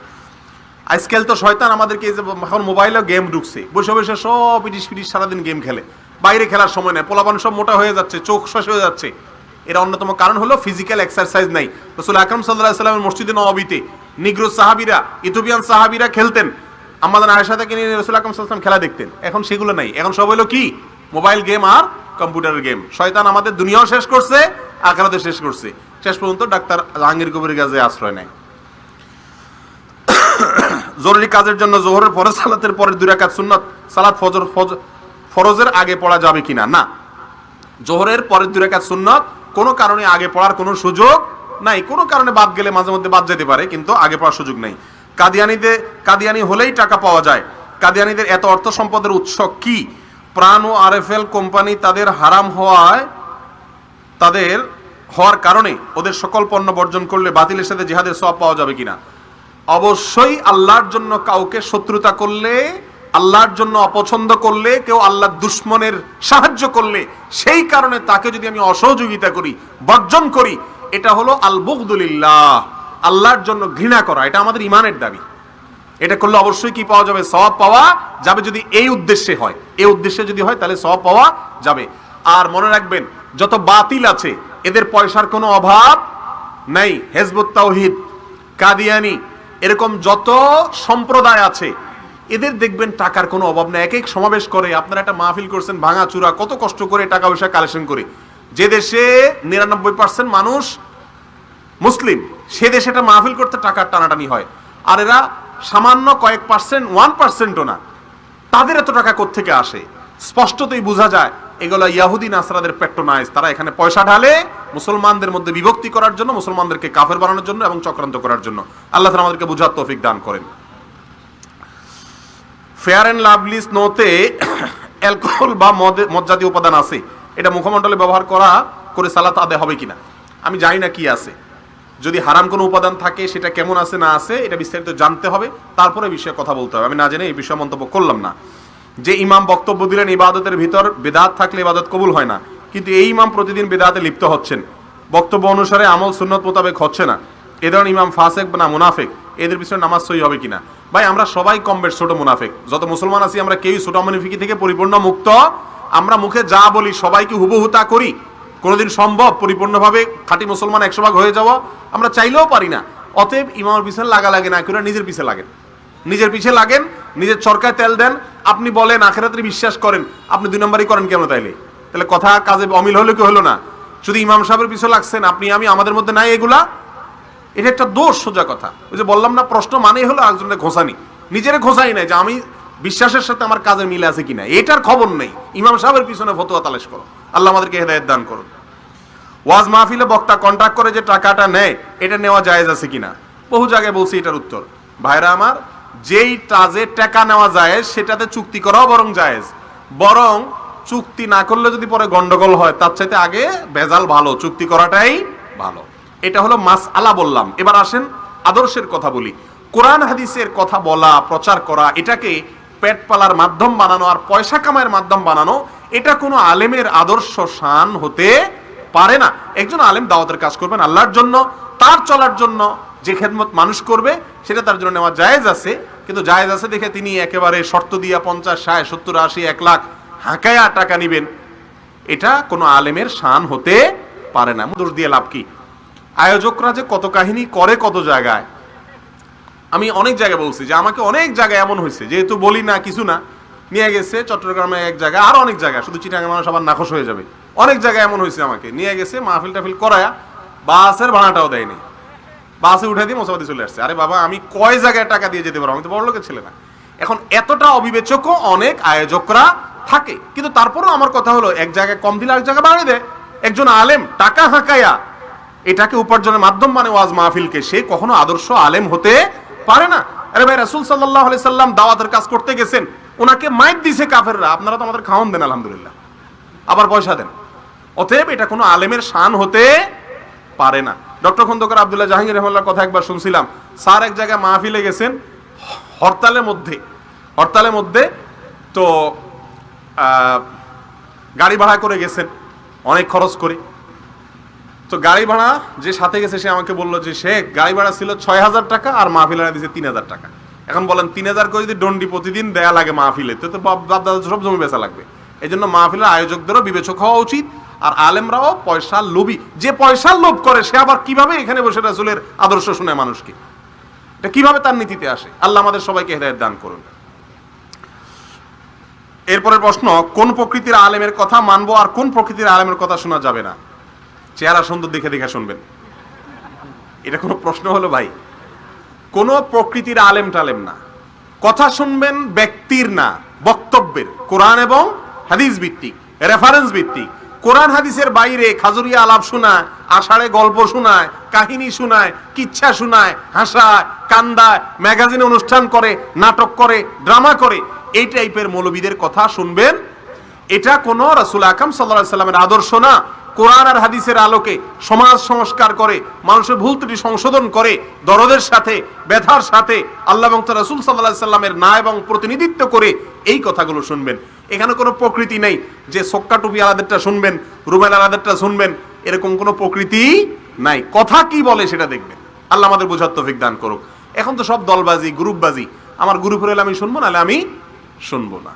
আজকাল তো শয়তান আমাদেরকে এখন মোবাইলে গেম ঢুকছে, বসে বসে সব ইটিস সারাদিন গেম খেলে, বাইরে খেলার সময় নেই, পোলাপান সব মোটা হয়ে যাচ্ছে, চোখ শেষ হয়ে যাচ্ছে। এর অন্যতম কারণ হলো ফিজিক্যাল এক্সারসাইজ নাই। রাসূল আকরাম সাল্লাল্লাহু আলাইহি ওয়াসাল্লামের মসজিদে নববীতে নিগ্রো সাহাবীরা, ইথিওপিয়ান সাহাবীরা খেলতেন, আমাদের আয়েশা থেকে নিয়ে রাসূল আকরাম সাল্লাল্লাহু আলাইহি ওয়াসাল্লাম খেলা দেখতেন। এখন সেগুলো নাই, এখন সব হলো কি মোবাইল গেম আর কম্পিউটারের গেম। শয়তান আমাদের দুনিয়াও শেষ করছে, আখিরাতও শেষ করছে। শেষ পর্যন্ত ডাক্তার জাহাঙ্গীর কবির কাছে আশ্রয় নেয়। জরুরি কাজের জন্য জোহরের ফরজ সালাতের পরে 2 রাকাত সুন্নাত সালাত ফরজের আগে পড়া যাবে কিনা? না, জোহরের পরে 2 রাকাত সুন্নাত কোনো কারণে আগে পড়ার কোনো সুযোগ নাই। কোনো কারণে বাদ গেলে মাঝে মধ্যে বাদ যেতে পারে, কিন্তু আগে পড়ার সুযোগ নেই। কাদিয়ানি হলেই টাকা পাওয়া যায়। কাদিয়ানিদের এত অর্থ সম্পদের উৎস কি? প্রাণ ও আরএফএল কোম্পানি তাদের হারাম হওয়ার কারণে ওদের সকল পণ্য বর্জন করলে বাতিলের সাথে জিহাদের সওয়াব পাওয়া যাবে কিনা? অবশ্যই আল্লাহর জন্য কাউকে শত্রুতা করলে, আল্লাহর জন্য অপছন্দ করলে, কেউ আল্লাহর দুশমনের সাহায্য করলে, সেই কারণে তাকে যদি আমি অসহযোগিতা করি, বর্জন করি, এটা হলো আল বুগদুলিল্লাহ, আল্লাহর জন্য ঘৃণা করা। এটা আমাদের ইমানের দাবি। এটা করলে অবশ্যই কি পাওয়া যাবে? সওয়াব পাওয়া যাবে, যদি এই উদ্দেশ্যে হয়। এই উদ্দেশ্যে যদি হয় তাহলে সওয়াব পাওয়া যাবে। আর মনে রাখবেন, যত বাতিল আছে এদের পয়সার কোনো অভাব নাই। হিজবুত তাওহীদ, কাদিয়ানি, এরকম যত সম্প্রদায় আছে এদের দেখবেন টাকার কোনো অভাব নেই। এক এক সমাবেশ করে, আপনারা একটা মাহফিল করছেন ভাঙাচুরা, কত কষ্ট করে টাকা পয়সা কালেকশন করে। যে দেশে 99% মানুষ মুসলিম, সে দেশে একটা মাহফিল করতে টাকার টানাটানি হয়। আর এরা সামান্য কয়েক পার্সেন্ট, 1%ও না, তাদের এত টাকা কোত্থেকে আসে? স্পষ্টতই বোঝা যায় এগুলো ইয়াহুদি নাসরাদের পেট্রোনাইজ। তারা এখানে পয়সা ঢালে মুসলমানদের মধ্যে বিভক্তি করার জন্য, মুসলমানদেরকে কাফের বানানোর জন্য এবং চক্রান্ত করার জন্য। আল্লাহ তাআলা আমাদেরকে বুঝার তৌফিক দান করেন। ফেয়ার অ্যান্ড লাভলি স্নোতে অ্যালকোহল বা মদ জাতীয় উপাদান আছে, এটা মুখমণ্ডলে ব্যবহার করে সালাত আদায় হবে কিনা? আমি জানি না কি আছে। যদি হারাম কোনো উপাদান থাকে সেটা কেমন আছে না আছে এটা বিস্তারিত জানতে হবে, তারপরে বিষয়ে কথা বলতে হবে। আমি না জেনে এই বিষয়ে মন্তব্য করলাম না। যে ইমাম বক্তব্য দিলেন ইবাদতের ভিতর বেদাত থাকলে ইবাদত কবুল হয় না, কিন্তু এই ইমাম প্রতিদিন বেদাতে লিপ্ত হচ্ছেন, বক্তব্য অনুসারে আমল সুন্নত মোতাবেক হচ্ছে না, এ ধরনের ইমাম ফাসেক না মুনাফেক, এদের পিছনে নামাজ সহি হবে কিনা? ভাই, আমরা সবাই কম বেশ ছোট মুনাফেক। যত মুসলমান আছি আমরা কেউই ছোট মুনাফিকি থেকে পরিপূর্ণ মুক্ত। আমরা মুখে যা বলি সবাইকে হুবহু তা করি। কোনোদিন সম্ভব পরিপূর্ণভাবে খাঁটি মুসলমান 100 ভাগ হয়ে যাওয়া? আমরা চাইলেও পারি না। অতএব ইমামের পিছনে লাগে না করে নিজের পিছে লাগেন, নিজের পিছে লাগেন, নিজের চরকায় তেল দেন। আপনি বলেন আখিরাতে বিশ্বাস করেন, আপনি 2 নম্বরই করেন কেন? তাহলে কথা কাজে অমিল হলো কি হলো না? শুধু ইমাম সাহেবের পিছনে লাগছেন, আপনি আমি, আমাদের মধ্যে নাই এগুলা। এটা একটা দোষ, সোজা কথা। ওই যে বললাম না, প্রশ্ন মানেই হলো একজনের ঘোষানি, নিজের ঘোষাই নাই যে আমি বিশ্বাসের সাথে আমার কাজের মিলে আছে কিনা, এটার খবর নেই। ইমাম সাহেবের পিছনে ফতোয়া তালাশ করো। আল্লাহ আমাদেরকে হেদায়েত দান করুন। ওয়াজ মাহফিলে বক্তা কন্ট্রাক্ট করে যে টাকাটা নেয়, এটা নেওয়া জায়েজ আছে কিনা? বহু জায়গায় বলছি এটার উত্তর। ভাইরা আমার, যেই টাজে টাকা নেওয়া জায়েজ সেটাতে চুক্তি করাও বরং জায়েজ। বরং চুক্তি না করলে যদি পরে গন্ডগোল হয়, তার চাইতে আগে ভেজাল ভালো, চুক্তি করাটাই ভালো। এটা হলো মাসআলা বললাম। এবার আসেন আদর্শের কথা বলি। কোরআন হাদিসের কথা বলা, প্রচার করা, এটাকে পেট পালার মাধ্যম বানানো আর পয়সা কামাইয়ের মাধ্যম বানানো, এটা কোনো আলেমের আদর্শ শান হতে পারে না। একজন আলেম দাওয়াতের কাজ করবেন আল্লাহর জন্য, তার চলার জন্য যে খেদমত মানুষ করবে সেটা তার জন্য নেওয়া জায়েজ আছে। কিন্তু জায়েজ আছে দেখে তিনি একেবারে শর্ত দিয়া 50, 60, 70, 80, 1 লাখ হাঁকায়া টাকা নিবেন, এটা কোনো আলেমের শান হতে পারে না। দোষ দিয়ে লাভ কি? আয়োজকরা যে কত কাহিনী করে কত জায়গায়, আমি অনেক জায়গায় বলছি যে আমাকে অনেক জায়গায় এমন হয়েছে, যেহেতু বলি না কিছু না, নিয়ে গেছে চট্টগ্রামে এক জায়গায়, আর অনেক জায়গায়, শুধু চিটাগাং মানুষ আবার নাখোশ হয়ে যাবে, অনেক জায়গায় এমন হয়েছে আমাকে নিয়ে গেছে মাহফিল টাফিল করায়া বাসের ভাড়াটাও দেয়নি, বাসে উঠে দিয়ে মোসাবাদি চলে আসছে। আরে বাবা, আমি কয় জায়গায় টাকা দিয়ে যেতে পারবো? আমি তো বড় লোকের ছেলে না। এখন এতটা অবিবেচকও অনেক আয়োজকরা থাকে, কিন্তু তারপরেও আমার কথা হলো, এক জায়গায় কম দিলে এক জায়গায় বাড়িয়ে দেয়। একজন আলেম টাকা হাঁকায়া এটাকে উপার্জনের মাধ্যম মানে ওয়াজ মাহফিলকে, সে কখনো আদর্শ আলেম হতে পারে না। আরে ভাই, রাসূল সাল্লাল্লাহু আলাইহি সাল্লাম দাওয়াতের কাজ করতে গেছেন, ওনাকে মাইক দিছে কাফেররা, আপনারা তো আমাদের খাওয়ান দেন আলহামদুলিল্লাহ, আবার পয়সা দেন। অতএব এটা কোনো আলেমের শান হতে পারে না। ডক্টর খন্দকার আব্দুল্লাহ জাহাঙ্গীর রহমাল্লাহর কথা একবার শুনছিলাম। স্যার এক জায়গায় মাহফিলে গেছেন হরতালের মধ্যে তো গাড়ি ভাড়া করে গেছেন অনেক খরচ করে। তো গাড়ি ভাড়া যে সাথে গেছে সে আমাকে বললো যে শেখ, গাড়ি ভাড়া ছিল 6000 টাকা আর মাহফিলে দিয়েছে 3000 টাকা। এখন বলেন 3000 করে যদি দণ্ডি প্রতিদিন দেয়া লাগে মাহফিলে, তো বাপ দাদা সব জমি বেচা লাগবে। এই জন্য মাহফিলের আয়োজকদেরও বিবেচক হওয়া উচিত, আর আলেমরাও পয়সার লোভী। যে পয়সার লোভ করে সে আবার কিভাবে এখানে বসে রাসূলের আদর্শ শোনায় মানুষকে? এটা কিভাবে তার নীতিতে আসে? আল্লাহ আমাদের সবাইকে হেদায়েত দান করুন। এরপরের প্রশ্ন, কোন প্রকৃতির আলেমের কথা মানবো আর কোন প্রকৃতির আলেমের কথা শোনা যাবে না? চেহারা সুন্দর দেখে দেখে শুনবেন, এটা কোনো প্রশ্ন হলো ভাই? কোনো প্রকৃতির আলেম টালেম না, কথা শুনবেন ব্যক্তির না, বক্তব্যের, কোরআন এবং হাদিস ভিত্তিক, রেফারেন্স ভিত্তিক। কোরআন হাদিসের বাইরে খাজুরিয়া আলাপ শোনায়, আষাঢ়ে গল্প শোনায়, কাহিনী শোনায়, কিচ্ছা শোনায়, হাসায়, কান্দায়, ম্যাগাজিনে অনুষ্ঠান করে, নাটক করে, ড্রামা করে, এই টাইপের মৌলবীদের কথা শুনবেন। এটা কোনো রাসূল আকরাম সাল্লাল্লাহু আলাইহি সাল্লামের আদর্শ না। কোরআন আর হাদিসের আলোকে সমাজ সংস্কার করে, মানুষের ভুল ত্রুটি সংশোধন করে, দরদের সাথে, ব্যথার সাথে আল্লাহ এবং তার রাসূল সাল্লাল্লাহু আলাইহি সাল্লামের না এবং প্রতিনিধিত্ব করে এই কথাগুলো শুনবেন। এখানে কোনো প্রকৃতি নেই যে সক্কা টুপি আলাদারটা শুনবেন, রুমাল আলাদারটা শুনবেন, এরকম কোনো প্রকৃতি নাই। কথা কি বলে সেটা দেখবেন। আল্লাহ আমাদের বোঝার তৌফিক দান করুক। এখন তো সব দলবাজি, গ্রুপবাজি। আমার গ্রুপ হলে আমি শুনবো, নাহলে আমি শুনবো না।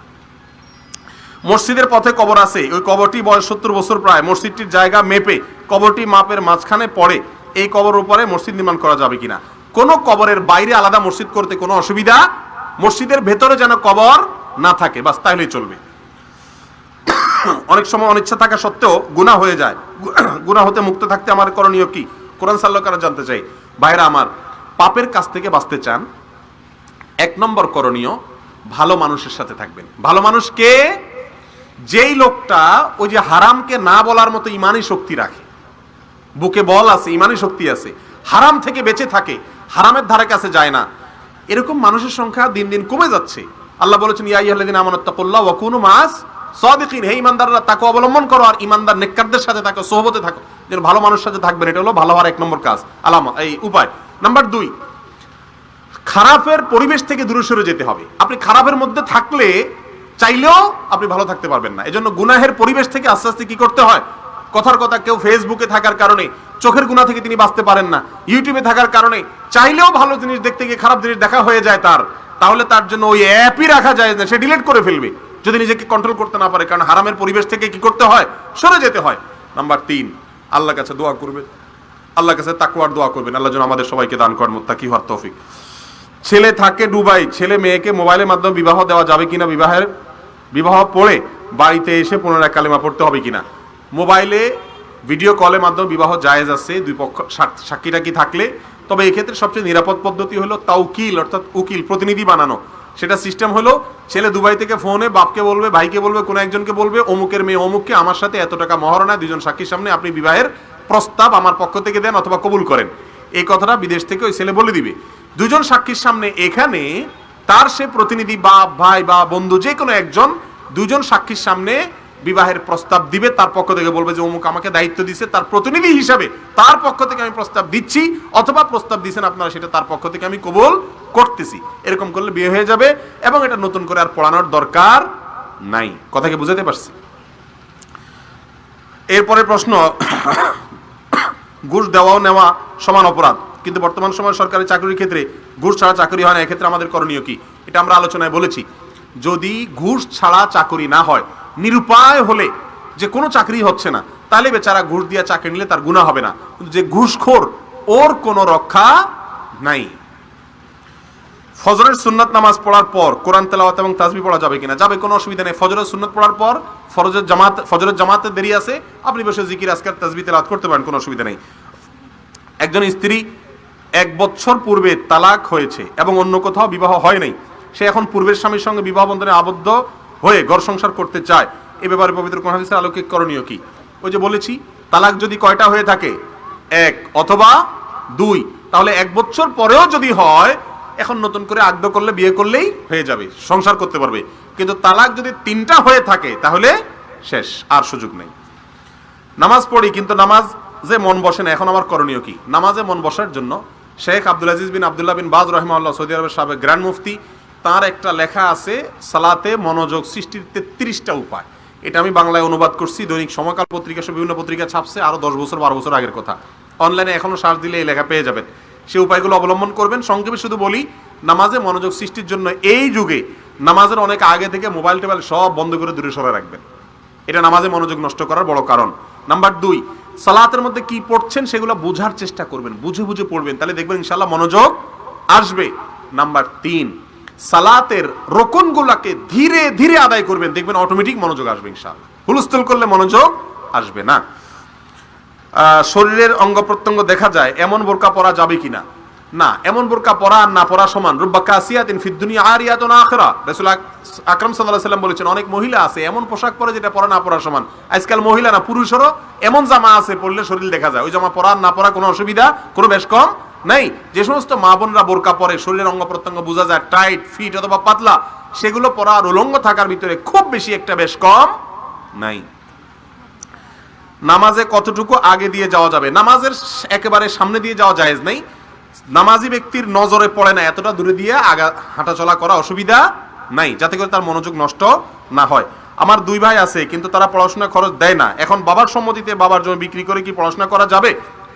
মসজিদের পথে কবর আছে, ওই কবরটি বয়স 70 বছর প্রায়, মসজিদটির জায়গা মেপে কবরটি মাপের মাঝখানে পড়ে, এই কবর উপরে মসজিদ নির্মাণ করা যাবে কিনা? কোন কবরের বাইরে আলাদা মসজিদ করতে কোনো অসুবিধা, মসজিদের ভেতরে যেন কবর না থাকে, বাস তাহলেই চলবে। অনেক সময় অনিচ্ছা থাকা সত্ত্বেও গুনাহ হয়ে যায়, গুনাহ হতে মুক্ত থাকতে আমার করণীয় কি? কোরআন সাল্লাল্লাহু জানতে চাই। ভাইরা আমার, পাপের কাছ থেকে বাঁচতে চান, 1 নম্বর করণীয়, ভালো মানুষের সাথে থাকবেন। ভালো মানুষ কে? যেই লোকটা ওই যে হারামকে না বলার মতো ইমানি শক্তি রাখে, বুকে বল আছে, ইমানি শক্তি আছে, হারাম থেকে বেঁচে থাকে, হারামের ধারে কাছে যায় না, এরকম মানুষের সংখ্যা দিন দিন কমে যাচ্ছে। আল্লাহ বলেছেন, ইয়া আইয়ুহাল্লাযীনা আমানুত্তাকুল্লাহ ওয়া কুনু মাআস সাদিকিন, হে ঈমানদাররা তাকওয়া অবলম্বন করো আর ঈমানদার নেককারদের সাথে থাকো, সোহবতে থাকো, যেন ভালো মানুষের সাথে থাকবেন। এটা হলো ভালো হওয়ার 1 নম্বর কাজ, আলামত, এই উপায়। নাম্বার 2, খারাপের পরিবেশ থেকে দূরে সরে যেতে হবে। আপনি খারাপের মধ্যে থাকলে চাইলেও আপনি ভালো থাকতে পারবেন না। এজন্য গুনাহের পরিবেশ থেকে আস্তে আস্তে কি করতে হয়? কথার কথা, কেউ ফেসবুকে থাকার কারণে চোখের গুনাহ থেকে তিনি বাঁচতে পারেন না, ইউটিউবে থাকার কারণে চাইলেও ভালো জিনিস দেখতে গিয়ে খারাপ জিনিস দেখা হয়ে যায় তার, তাহলে তার জন্য ওই অ্যাপই রাখা যায় না, সে ডিলিট করে ফেলবে যদি নিজেকে কন্ট্রোল করতে না পারে। কারণ হারামের পরিবেশ থেকে কি করতে হয়? সরে যেতে হয়। নাম্বার 3, আল্লাহর কাছে দোয়া করবেন, আল্লাহর কাছে তাকওয়ার দোয়া করবেন। আল্লাহ যেন আমাদের সবাইকে দান করেন মুত্তাকি হওয়ার তৌফিক। ছেলে থাকে দুবাই, ছেলে মেয়েকে মোবাইলের মাধ্যমে বিবাহ দেওয়া যাবে কিনা? বিবাহ পড়ে বাড়িতে এসে পুনরায় কালেমা পড়তে হবে কিনা? মোবাইলে ভিডিও কলের মাধ্যমে বিবাহ জায়েজ আছে, 2 পক্ষ সাক্ষীরা কি থাকলে। তবে এক্ষেত্রে সবচেয়ে নিরাপদ পদ্ধতি হলো তাওকিল, অর্থাৎ উকিল, প্রতিনিধি বানানো। সেটা সিস্টেম হলো, ছেলে দুবাই থেকে ফোনে বাপকে বলবে, ভাইকে বলবে, কোনো একজনকে বলবে, অমুকের মেয়ে অমুককে আমার সাথে এত টাকা মহারণা 2 জন সাক্ষীর সামনে আপনি বিবাহের প্রস্তাব আমার পক্ষ থেকে দেন অথবা কবুল করেন। এই কথাটা বিদেশ থেকে ওই ছেলে বলে দিবে 2 জন সাক্ষীর সামনে। এখানে তার সে প্রতিনিধি, বাপ, ভাই বা বন্ধু, যে কোনো একজন 2 জন সাক্ষীর সামনে বিবাহের প্রস্তাব দিবে, তার পক্ষ থেকে বলবে যে অমুক আমাকে দায়িত্ব দিছে, তার প্রতিনিধি হিসাবে তার পক্ষ থেকে আমি প্রস্তাব দিচ্ছি, অথবা প্রস্তাব দিচ্ছেন আপনারা, সেটা তার পক্ষ থেকে আমি কবুল করতেছি। এরকম করলে বিয়ে হয়ে যাবে এবং এটা নতুন করে আর পড়ানোর দরকার নাই। কথা কি বুঝাতে পারছি? এরপরে প্রশ্ন, ঘুষ দেওয়া নেওয়া সমান অপরাধ, কিন্তু বর্তমান সময়ে সরকারি চাকরির ক্ষেত্রে ঘুষ ছাড়া চাকরি হয় না, এক্ষেত্রে আমাদের করণীয় কি? এটা আমরা আলোচনায় বলেছি। যদি ঘুষ ছাড়া চাকরি না হয়, নিরুপায় হলে যে কোনো চাকরি হচ্ছে না, তাহলে বেচারা ঘুষ দিয়ে চাকরি নিলে তার গুনাহ হবে না। কিন্তু যে ঘুষখোর, ওর কোনো রক্ষা নাই। ফজরের সুন্নাত নামাজ পড়ার পর কোরআন তেলাওয়াত এবং তাসবিহ পড়া যাবে কিনা? যাবে, কোনো অসুবিধা নেই। ফজরের সুন্নাত পড়ার পর ফজরের জামাতে দেরি আছে, আপনি বসে জিকির আজকার তাসবিহ তেলাওয়াত করতে পারেন, কোনো অসুবিধা নেই। একজন স্ত্রী 1 বছর পূর্বে তালাক হয়েছে এবং অন্য কোথাও বিবাহ হয় নাই, সে এখন পূর্বের স্বামীর সঙ্গে বিবাহ বন্ধনে আবদ্ধ হয়ে ঘর সংসার করতে চায়, এ ব্যাপারে পবিত্র কোরআন হাদিসের আলোকে করণীয় কি? ওই যে বলেছি, তালাক যদি কয়টা হয়ে থাকে, 1 অথবা 2, তাহলে 1 বছর পরেও যদি হয়, এখন নতুন করে আগ্রহ করলে, বিয়ে করলেই হয়ে যাবে, সংসার করতে পারবে। কিন্তু তালাক যদি 3টা হয়ে থাকে, তাহলে শেষ, আর সুযোগ নেই। নামাজ পড়ি কিন্তু নামাজে মন বসে না, এখন আমার করণীয় কি? নামাজে মন বসার জন্য শেখ আব্দুল আজিজ বিন আব্দুল্লাহ বিন বাজ রাহিমাহুল্লাহ, সৌদি আরবের সাবেক গ্র্যান্ড মুফতি, তার একটা লেখা আছে সালাতে মনোযোগ সৃষ্টির 33টা উপায়। এটা আমি বাংলায় অনুবাদ করছি, দৈনিক সময়কাল পত্রিকা সহ বিভিন্ন পত্রিকা ছাপছে, আরো 10 বছর 12 বছর আগের কথা। অনলাইনে এখনো সার্চ দিলে এই লেখা পেয়ে যাবেন। সেই উপায়গুলো অবলম্বন করবেন। সংক্ষেপে শুধু বলি, নামাজে মনোযোগ সৃষ্টির জন্য এই যুগে নামাজের অনেক আগে থেকে মোবাইল টোবাইল সব বন্ধ করে দূরে সরে রাখবেন, এটা নামাজে মনোযোগ নষ্ট করার বড় কারণ। নাম্বার 2, সালাতের মধ্যে কি পড়ছেন সেগুলো বোঝার চেষ্টা করবেন, বুঝে বুঝে পড়বেন, তাহলে দেখবেন ইনশাআল্লাহ মনোযোগ আসবে। নাম্বার 3, সালাতের রকনগুলোকে ধীরে ধীরে আদায় করবেন, দেখবেন অটোমেটিক মনোযোগ আসবে ইনশাআল্লাহ। হুলস্থুল করলে মনোযোগ আসবে না। শরীরের অঙ্গ প্রত্যঙ্গ দেখা যায় এমন বোরকা পরা যাবে কিনা? না, এমন বোরকা পরা আর না পরা সমান। রুব্বা কাসিয়াতিন ফিদ দুনিয়া আরিয়াতুন আখিরা, রাসূল আকরাম সাল্লাল্লাহু আলাইহি সাল্লাম বলেছেন, অনেক মহিলা আছে এমন পোশাক পরে যেটা পরা না পরা সমান। আজকাল মহিলা না পুরুষেরও এমন জামা আছে পরলে শরীর দেখা যায়, ওই জামা পরা না পরা কোনো অসুবিধা, কোনো বেশ কম নাই। যে সমস্ত মা বোনরা বোরকা পরে শরীরের অঙ্গ প্রত্যঙ্গ বোঝা যায় টাইট ফিট অথবা পাতলা, সেগুলো পরা আর উলঙ্গ থাকার ভিতরে খুব বেশি একটা বেশ কম নাই। নামাজে কতটুকু আগে দিয়ে যাওয়া যাবে? নামাজের একেবারে সামনে দিয়ে যাওয়া জায়েজ নাই। নামাজি ব্যক্তির নজরে পড়ে না এতটা দূরে দিয়ে আগা হাঁটা চলা করা অসুবিধা নাই, যাতে করে তার মনোযোগ নষ্ট না হয়। আমার দুই ভাই আছে কিন্তু তারা পড়াশোনা খরচ দেয় না, এখন বাবার সম্মতিতে বাবার জমি বিক্রি করে কি পড়াশোনা করা যাবে?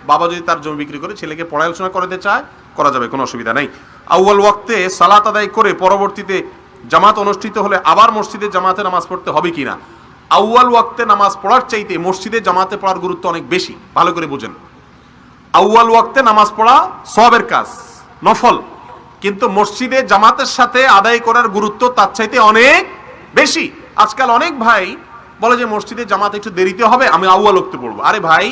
বাবা যদি তার জমি বিক্রি করে ছেলেকে পড়াশোনা করাতে চায় করা যাবে, কোনো অসুবিধা নাই। আউয়াল ওয়াক্তে সালাত আদায় করে পরবর্তীতে জামাত অনুষ্ঠিত হলে আবার মসজিদে জামাতে নামাজ পড়তে হবে কিনা? আউয়াল ওয়াক্তে নামাজ পড়ার চাইতে মসজিদে জামাতে পড়ার গুরুত্ব অনেক বেশি, ভালো করে বুঝেন। আউয়াল ওয়াক্তে নামাজ পড়া সওয়াবের কাজ, নফল, কিন্তু মসজিদে জামাতের সাথে আদায় করার গুরুত্ব তার চাইতে অনেক বেশি। আজকাল অনেক ভাই বলে যে মসজিদে জামাত একটু দেরিতে হবে, আমি আউয়াল ওয়াক্তে পড়বো। আরে ভাই,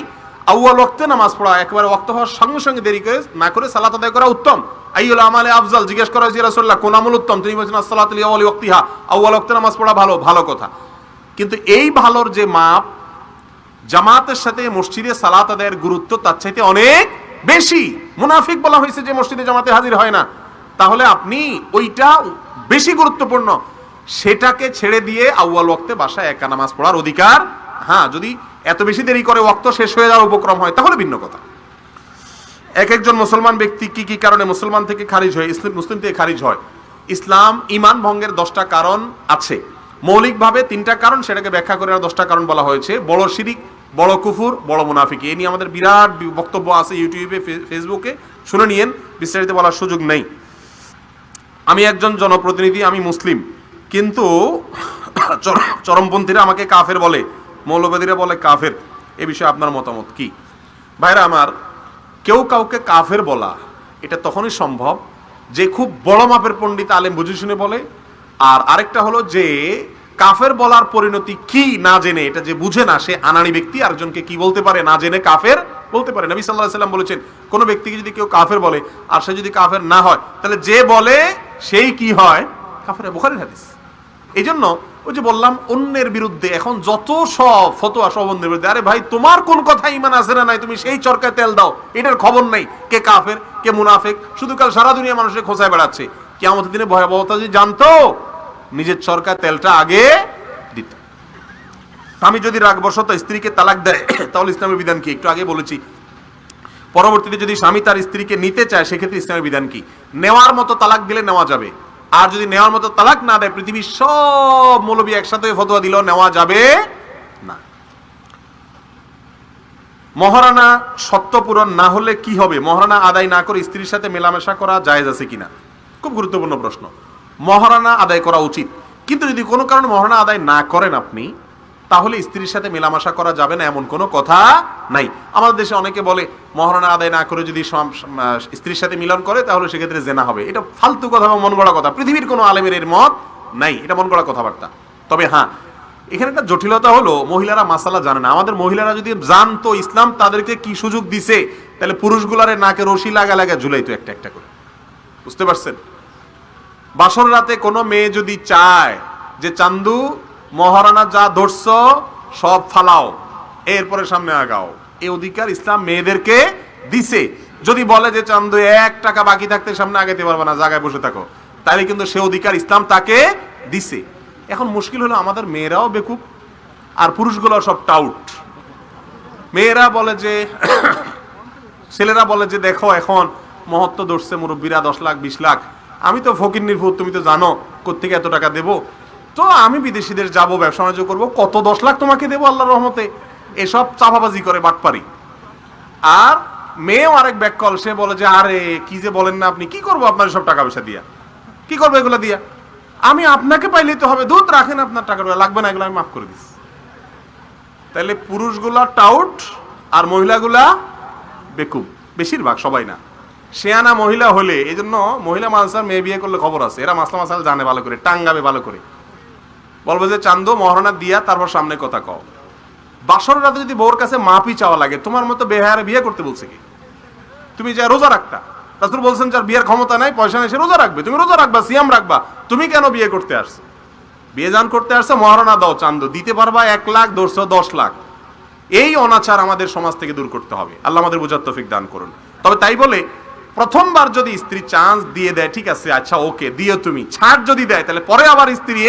আউয়াল ওয়াক্তে নামাজ পড়া একেবারে ওয়াক্ত হওয়ার সঙ্গে সঙ্গে দেরি করে না করে সালাত আদায় করা উত্তম। আইয়ুল আমালে আফজাল জিজ্ঞেস করা হয়েছে রাসূলুল্লাহ কোন আমল উত্তম? তিনি বলেছেন আসসালাতু লিআওয়ালি ওয়াক্তিহা, আউয়াল ওয়াক্তে নামাজ পড়া ভালো, ভালো কথা। কিন্তু এই ভালোর যে মাপ, জামাতের সাথে মসজিদে সালাত আদায়ের গুরুত্ব তার চাইতে অনেক বেশি। মুনাফিক বলা হয়েছে যে মসজিদে জামাতে হাজির হয় না, তাহলে আপনি ওইটা বেশি গুরুত্বপূর্ণ, সেটাকে ছেড়ে দিয়ে আউয়াল ওয়াক্তে বাসায় একা নামাজ পড়ার অধিকার। হ্যাঁ, যদি এত বেশি দেরি করে ওয়াক্ত শেষ হয়ে যাওয়ার উপক্রম হয় তাহলে ভিন্ন কথা। এক একজন মুসলমান ব্যক্তি কি কি কারণে মুসলমান থেকে খারিজ হয়, মুসলিম থেকে খারিজ হয়? ইসলাম ঈমান ভঙ্গের 10টা কারণ আছে, মৌলিকভাবে 3টা কারণ, সেটাকে ব্যাখ্যা করে 10টা কারণ বলা হয়েছে। বড় শিরিক, বড় কুফর, বড় মুনাফিকি। এই নিয়ে আমাদের বিরাট বক্তব্য আছে ইউটিউবে, ফেসবুকে, শুনে নিয়েন, বিস্তারিত বলার সুযোগ নেই। আমি একজন জনপ্রতিনিধি, আমি মুসলিম, কিন্তু চরমপন্থীরা আমাকে কাফের বলে, মৌলবাদীরা বলে কাফের। এ বিষয়ে আপনার মতামত কি? ভাইরা আমার, কেউ কাউকে কাফের বলা এটা তখনই সম্ভব যে খুব বড় মাপের পণ্ডিত আলেম বুঝে শুনে বলে, আর আরেকটা হলো যে কাফের বলার পরিণতি কি না জেনে, এটা যে বুঝে না সে আনাড়ি ব্যক্তি আরেকজনকে কি বলতে পারে, না জেনে কাফের বলতে পারে। নবী সাল্লাল্লাহু আলাইহি সাল্লাম বলেছেন, কোন ব্যক্তিকে যদি কেউ কাফের বলে আর সে যদি কাফের না হয়, তাহলে যে বলে সেই কি হয়? কাফের। বুখারীর হাদিস। এই জন্য ওই যে বললাম, অন্যের বিরুদ্ধে এখন যত সব ফতোয়া সব অন্যের বিরুদ্ধে। আরে ভাই, তোমার কোন কথা ঈমান আছে না নাই, তুমি সেই চরকায় তেল দাও, এটার খবর নাই কে কাফের কে মুনাফিক। শুধু কাল সারা দুনিয়া মানুষের খোঁচায় বেড়াচ্ছে। কিয়ামতের দিনে ভয়াবহতা যদি জানতো, নিজের চরকায় তেলটা আগে দিত। স্বামী যদি রাগবশত স্ত্রীকে তালাক দেয় তাহলে ইসলামের বিধান কি? একটু আগে বলেছি। পরবর্তীতে যদি স্বামী তার স্ত্রীকে নিতে চায়, সেক্ষেত্রে ইসলামের বিধান কি? নেওয়ার মতো তালাক দিলে নেওয়া যাবে, আর যদি নেওয়ার মতো তালাক না দেয়, পৃথিবীর সব মৌলবী একসাথে ফতোয়া দিলেও নেওয়া যাবে না। মহারানা সত্য পূরণ না হলে কি হবে? মহারানা আদায় না করে স্ত্রীর সাথে মেলামেশা করা জায়েজ আছে কিনা? খুব গুরুত্বপূর্ণ প্রশ্ন। মহারানা আদায় করা উচিত, কিন্তু যদি কোনো কারণে মহারানা আদায় না করেন আপনি, তাহলে স্ত্রীর সাথে মেলামেশা করা যাবে না এমন কোনো কথা নাই। আমাদের দেশে অনেকে বলে মহারানা আদায় না করে যদি স্ত্রীর সাথে মিলন করে তাহলে সেক্ষেত্রে জেনা হবে। এটা ফালতু কথা বা মন গড়া কথা। পৃথিবীর কোনো আলেমের এর মত নাই, এটা মন গড়া কথাবার্তা। তবে হ্যাঁ, এখানে একটা জটিলতা হলো, মহিলারা মাসালা জানে না। আমাদের মহিলারা যদি জানতো ইসলাম তাদেরকে কি সুযোগ দিছে, তাহলে পুরুষগুলারে নাকে রশি লাগা লাগা ঝুলাইতো একটা একটা করে। বুঝতে পারছেন? বাসর রাতে কোনো মেয়ে যদি চায় যে চান্দু মহারানা যা ধরছ সব ফালাও, এরপরে সামনে আগাও, এই অধিকার ইসলাম মেয়েদেরকে দিছে। যদি বলে যে চান্দু 1 টাকা বাকি থাকতে সামনে আগাইতে পারবে না, জায়গায় বসে থাকো, তাহলে কিন্তু সে অধিকার ইসলাম তাকে দিছে। এখন মুশকিল হলো, আমাদের মেয়েরাও বেকুব আর পুরুষগুলো সব টাউট। মেয়েরা বলে যে ছেলেরা বলে যে দেখো এখন মহত্ব ধরছে মুরব্বীরা 10 লাখ 20 লাখ, আমি তো ফকিন্নির ভূত, তুমি তো জানো কোত্থেকে এত টাকা দেবো, তো আমি বিদেশিদের যাবো, ব্যবসা বাণিজ্য করবো, কত 10 লাখ তোমাকে দেবো আল্লাহর রহমতে। এসব চাপাবাজি করে বাটপারি। আর মেয়েও আরেক ব্যাককল, সে বলে যে আরে কি যে বলেন না আপনি, কি করবো আপনার সব টাকা পয়সা দিয়া, কি করবো এগুলো দিয়া, আমি আপনাকে পাইলেই তো হবে, দুধ রাখেন আপনার টাকা লাগবে না, এগুলো আমি মাফ করে দিচ্ছি। তাহলে পুরুষগুলা টাউট আর মহিলাগুলা বেকুব, বেশিরভাগ, সবাই না। শেয়ানা মহিলা হলে, এই জন্য মহিলা মানুষের মেয়ে বিয়ে করলে খবর আছে, এরা মাসলা মাসাল জানে ভালো করে, টাঙ্গাবে ভালো করে, বলবো যে চান্দো মহারণা দিয়া তারপর সামনে কথা কও, বাসর রাতে যদি বউর কাছে মাপি চাওয়া লাগে, তোমার মতো বেহায়ারে বিয়ে করতে বলছে কি? তুমি যা রোজা রাখতা, রাসূল বলছেন যার বিয়ের ক্ষমতা নাই, পয়সা নেই, সে রোজা রাখবে। তুমি রোজা রাখবা, সিয়াম রাখবা, তুমি কেন বিয়ে করতে আসছো? বিয়ে জান করতে আসছো, মহারণা দাও, চান্দ দিতে পারবা 1 লাখ, 10 লাখ। এই অনাচার আমাদের সমাজ থেকে দূর করতে হবে। আল্লাহ আমাদের বুঝার তৌফিক দান করুন। তবে তাই বলে প্রথমবার যদি স্ত্রী চান্স দিয়ে দেয়, ঠিক আছে, আচ্ছা ওকে দিও, তুমি ছাড় যদি দেয়, তাহলে পরে আবার স্ত্রী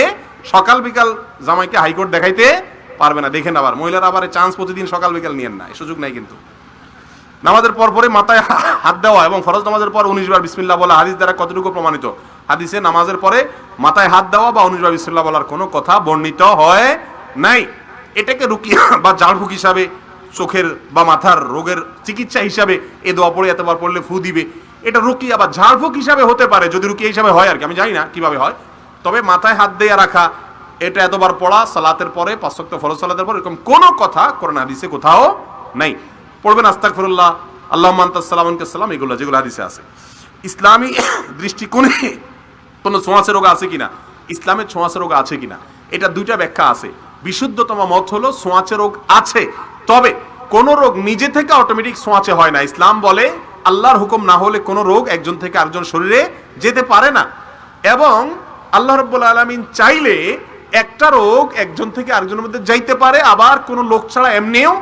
সকাল বিকাল জামাইকে হাইকোর্ট দেখাইতে পারবে না। দেখেন আবার মহিলারা আবার চান্স প্রতিদিন সকাল বিকাল নিয়েন না, এই সুযোগ নাই। কিন্তু নামাজের পর পরে মাথায় হাত দেওয়া এবং ফরজ নামাজের পর 19 বার বিসমিল্লাহ বলা হাদিস দ্বারা কতটুকু প্রমাণিত? হাদিসে নামাজের পরে মাথায় হাত দেওয়া বা 19 বার বিসমিল্লাহ বলার কোনো কথা বর্ণিত হয় নাই। এটাকে রুকিয়া বা ঝাড়ফুঁক হিসাবে, চোখের বা মাথার রোগের চিকিৎসা হিসাবে এ দোয়া পড়ে এতবার পড়লে ফু দিবে, এটা রুকিয়া বা ঝাড়ফুঁক হিসাবে হতে পারে, যদি রুকিয়া হিসাবে হয় আর কি, আমি জানি না কিভাবে হয়। তবে মাথায় হাত দিয়ে রাখা, এটা এতবার পড়া সালাতের পরে, 5 ওয়াক্ত ফরজ সালাতের পরে, এরকম কোনো কথা কোরআন হাদিসে কোথাও নাই। পড়বেন আস্তাগফিরুল্লাহ, আল্লাহুম্মা আনতাস সালাম ওয়া আনতাস সালাম, এগুলো যেগুলো হাদিসে আছে। ইসলামী দৃষ্টিকোণে কোনো ছোঁয়াচে রোগ আছে কিনা, ইসলামের ছোঁয়াচে রোগ আছে কিনা, এটা দুইটা ব্যাখ্যা আছে। বিশুদ্ধতম মত হলো ছোঁয়াচে রোগ আছে, তবে কোন রোগ নিজে থেকে অটোমেটিক ছোঁয়াচে হয় না। ইসলাম বলে আল্লাহর হুকুম না হলে কোন রোগ একজন থেকে আরেকজন শরীরে যেতে পারে না, এবং আল্লাহ রাব্বুল আলামিন চাইলে একটা রোগ একজন থেকে আরেকজনের মধ্যে যাইতে পারে, আবার কোন লোক ছাড়া এমনিও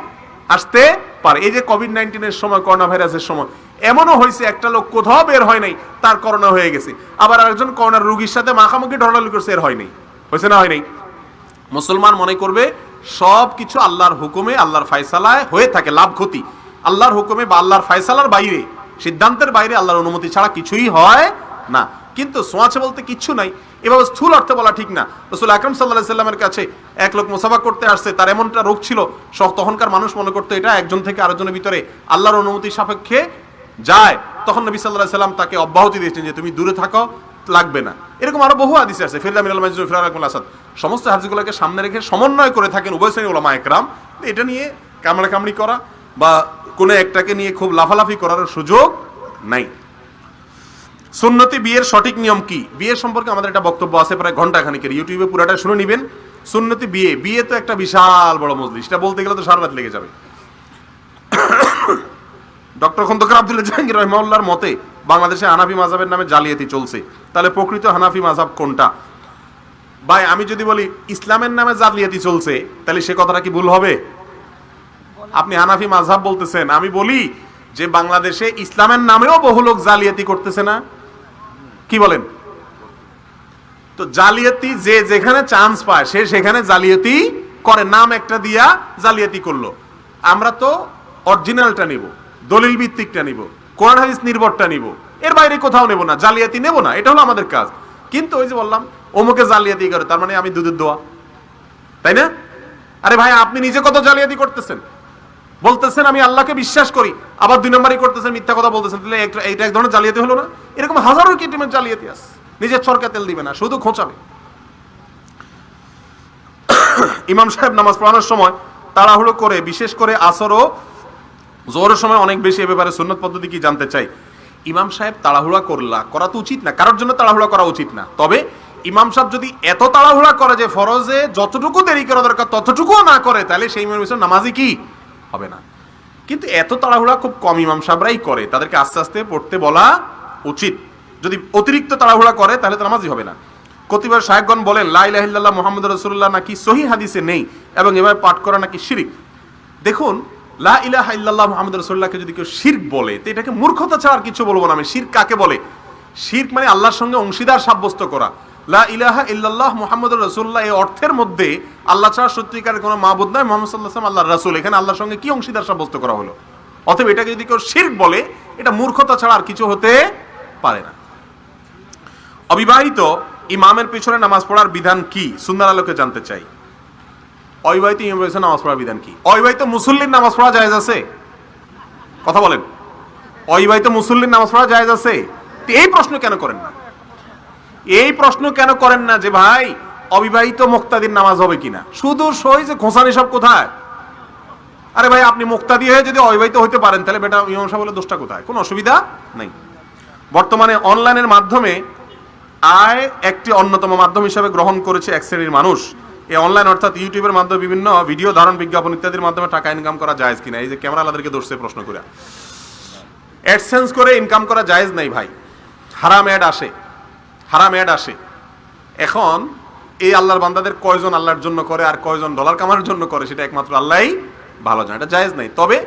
আসতে পারে। এই যে কোভিড-19 এর সময়, করোনা ভাইরাসের সময় এমনও হয়েছে একটা লোক কোথাও বের হয় নাই, তার করোনা হয়ে গেছে, আবার আরেকজন করোনার রোগীর সাথে মাখামাখি ঢলাঢলি করছে, এর হয় নাই। হয়েছে না হয় নাই? মুসলমান মনে করবে সব কিছু আল্লাহর হুকুমে, আল্লাহর ফয়সালায় হয়ে থাকে, লাভ ক্ষতি আল্লাহর হুকুমে বা আল্লাহর ফয়সালার বাইরে, সিদ্ধান্তের বাইরে, আল্লাহর অনুমতি ছাড়া কিছুই হয় না। কিন্তু ছোঁয়াচে বলতে কিচ্ছু নাই, এভাবে স্থূল অর্থে বলা ঠিক না। রাসূল আকরাম সাল্লাল্লাহু আলাইহি সাল্লামের কাছে এক লোক মুসাফা করতে আসছে, তার এমনটা রোগ ছিল, তখনকার মানুষ মনে করতো এটা একজন থেকে আরেকজনের ভিতরে আল্লাহর অনুমতি সাপেক্ষে যায়। তখন নবী সাল্লাল্লাহু আলাইহি সাল্লাম তাকে অব্যাহতি দিয়েছেন যে তুমি দূরে থাকো, লাগবে না। এরকম আরো বহু হাদিস আছে। ফিরলা মিনাল মাইজুর ফিরারাকুল আসাদ, সমস্ত হাদিসগুলোকে সামনে রেখে সমন্বয় করে থাকেন উভয় শ্রেণীর উলামা একরাম। এটা নিয়ে কামড়াকামড়ি করা বা কোনো একটাকে নিয়ে খুব লাফালাফি করার সুযোগ নাই। সুন্নতি বিয়ের সঠিক নিয়ম কি? বিয়ে সম্পর্কে আমাদের একটা বক্তব্য আছে প্রায় ঘন্টাখানিকের, ইউটিউবে পুরাটা শুনে নেবেন। সুন্নতি বিয়ে, বিয়ে তো একটা বিশাল বড় মজলিস, এটা বলতে গেলে তো সারা রাত লেগে যাবে। ডক্টর খন্দকার আব্দুল্লাহ জাহাঙ্গীর রাহিমাহুল্লাহর মতে বাংলাদেশে হানাফি মাযহাবের নামে জালিয়াতি চলছে। তাহলে প্রকৃত হানাফি মাযহাব কোনটা? ভাই আমি যদি বলি ইসলামের নামে জালিয়াতি চলছে, তাহলে সে কথাটা কি ভুল হবে? আপনি হানাফি মাযহাব বলতেছেন, আমি বলি যে বাংলাদেশে ইসলামের নামেও বহু লোক জালিয়াতি করতেছে না, কি বলেন? তো জালিয়াতি যে যেখানে চান্স পায় সে সেখানে জালিয়াতি করে, নাম একটা দিয়া জালিয়াতি করলো। আমরা তো অরিজিনালটা নিব, দলিল ভিত্তিকটা নিব, কোরআন হাদিস নির্ভরটা নিব, এর বাইরে কোথাও নেব না, জালিয়াতি নেব না, এটা হলো আমাদের কাজ। কিন্তু ওই যে বললাম অমুকে জালিয়াতি করে, তার মানে আমি দুধের দোয়া, তাই না? আরে ভাই আপনি নিজে কত জালিয়াতি করতেছেন, বলতেছেন আমি আল্লাহকে বিশ্বাস করি, আবার 2 নম্বরই করতেছেন, মিথ্যা কথা বলতেছেন, তাহলে এইটা এক ধরনের জালিয়াতি হলো না? এরকম হাজারো কিটিমের জালিয়াতি আছে। নিজের চরকা তেল দিবে না, শুধু খোঁচাবে। ইমাম সাহেব নামাজ পড়ানোর সময় তাড়াহুড়ো করে, বিশেষ করে আসর ও জোহরের সময় অনেক বেশি, এ ব্যাপারে সুন্নত পদ্ধতি কি জানতে চাই। ইমাম সাহেব তাড়াহুড়া করা তো উচিত না, কারোর জন্য তাড়াহুড়া করা উচিত না। তবে ইমাম সাহেব যদি এত তাড়াহুড়া করে যে ফরজে যতটুকু দেরি করা দরকার ততটুকুও না করে, তাহলে সেই ইমামের নামাজই কি হবে না। কিন্তু এত তাড়াহুড়া খুব কম ইমাম সাহেবরাই করে, তাদেরকে আস্তে আস্তে পড়তে বলা উচিত। যদি অতিরিক্ত তাড়াহুড়া করে তাহলে তো নামাজই হবে না। কতিপয় শায়খগণ বলেন লা ইলাহা ইল্লাল্লাহ মুহাম্মাদুর রাসূলুল্লাহ নাকি সহিহ হাদিসে নেই এবং এভাবে পাঠ করা নাকি শিরক। দেখুন, লা ইলাহা ইল্লাল্লাহ মুহাম্মাদুর রাসূলুল্লাহকে যদি কেউ শিরক বলে তো এটাকে মূর্খতা ছাড়া আর কিছু বলবো না আমি। শিরক কাকে বলে? শিরক মানে আল্লাহর সঙ্গে অংশীদার সাব্যস্ত করা। লা ইলাহা ইল্লাল্লাহ মুহাম্মাদুর রাসূলুল্লাহ এই অর্থের মধ্যে আল্লাহ ছাড়া সত্যিকারের কোনো মাবুদ নয়, মুহাম্মদ সাল্লাল্লাহু আলাইহি ওয়াসাল্লাম আল্লাহর রাসূল, এখানে আল্লাহর সঙ্গে কি অংশীদার সাব্যস্ত করা হলো? অতএব এটাকে যদি কেউ শিরক বলে এটা মূর্খতা ছাড়া আর কিছু হতে পারে না। অবিবাহিত ইমামের পিছনে নামাজ পড়ার বিধান কি সুন্নাহর আলোকে জানতে চাই। অবিবাহিত ইমামের পিছনে নামাজ পড়ার বিধান কি? অবিবাহিত মুসল্লির নামাজ পড়া জায়েজ আছে? কথা বলেন, অবিবাহিত মুসল্লির নামাজ পড়া জায়েজ আছে? এই প্রশ্ন কেন করেন না? এই প্রশ্ন কেন করেন না যে ভাই অবিবাহিত মুক্তাদির নামাজ হবে কিনা? শুধু সই যে খোঁসানি সব কোথায়? আরে ভাই আপনি মুক্তাদি হয়ে যদি অবিবাহিত হইতে পারেন তাহলে বেটা ইমাম সাহেব বলে দোষটা কোথায়? কোনো অসুবিধা নাই। বর্তমানে অনলাইনের মাধ্যমে আয় একটি অন্যতম মাধ্যম হিসেবে গ্রহণ করেছে এক শ্রেণীর মানুষ। এই অনলাইন অর্থাৎ ইউটিউবের মাধ্যমে বিভিন্ন ভিডিও ধারণ বিজ্ঞাপন ইত্যাদির মাধ্যমে টাকা ইনকাম করা জায়েজ কিনা? এই যে ক্যামেরা আলাদেরকে দোষে প্রশ্ন করে অ্যাডসেন্স করে ইনকাম করা জায়েজ নাই ভাই, হারাম অ্যাড আসে, হারাম অ্যাড আসে। এখন এই আল্লাহর বান্দাদের কয়জন আল্লাহর জন্য করে আর কয়জন ডলার কামানোর জন্য করে সেটা একমাত্র আল্লাহই ভালো জানে, এটা জায়েজ নাই। তবে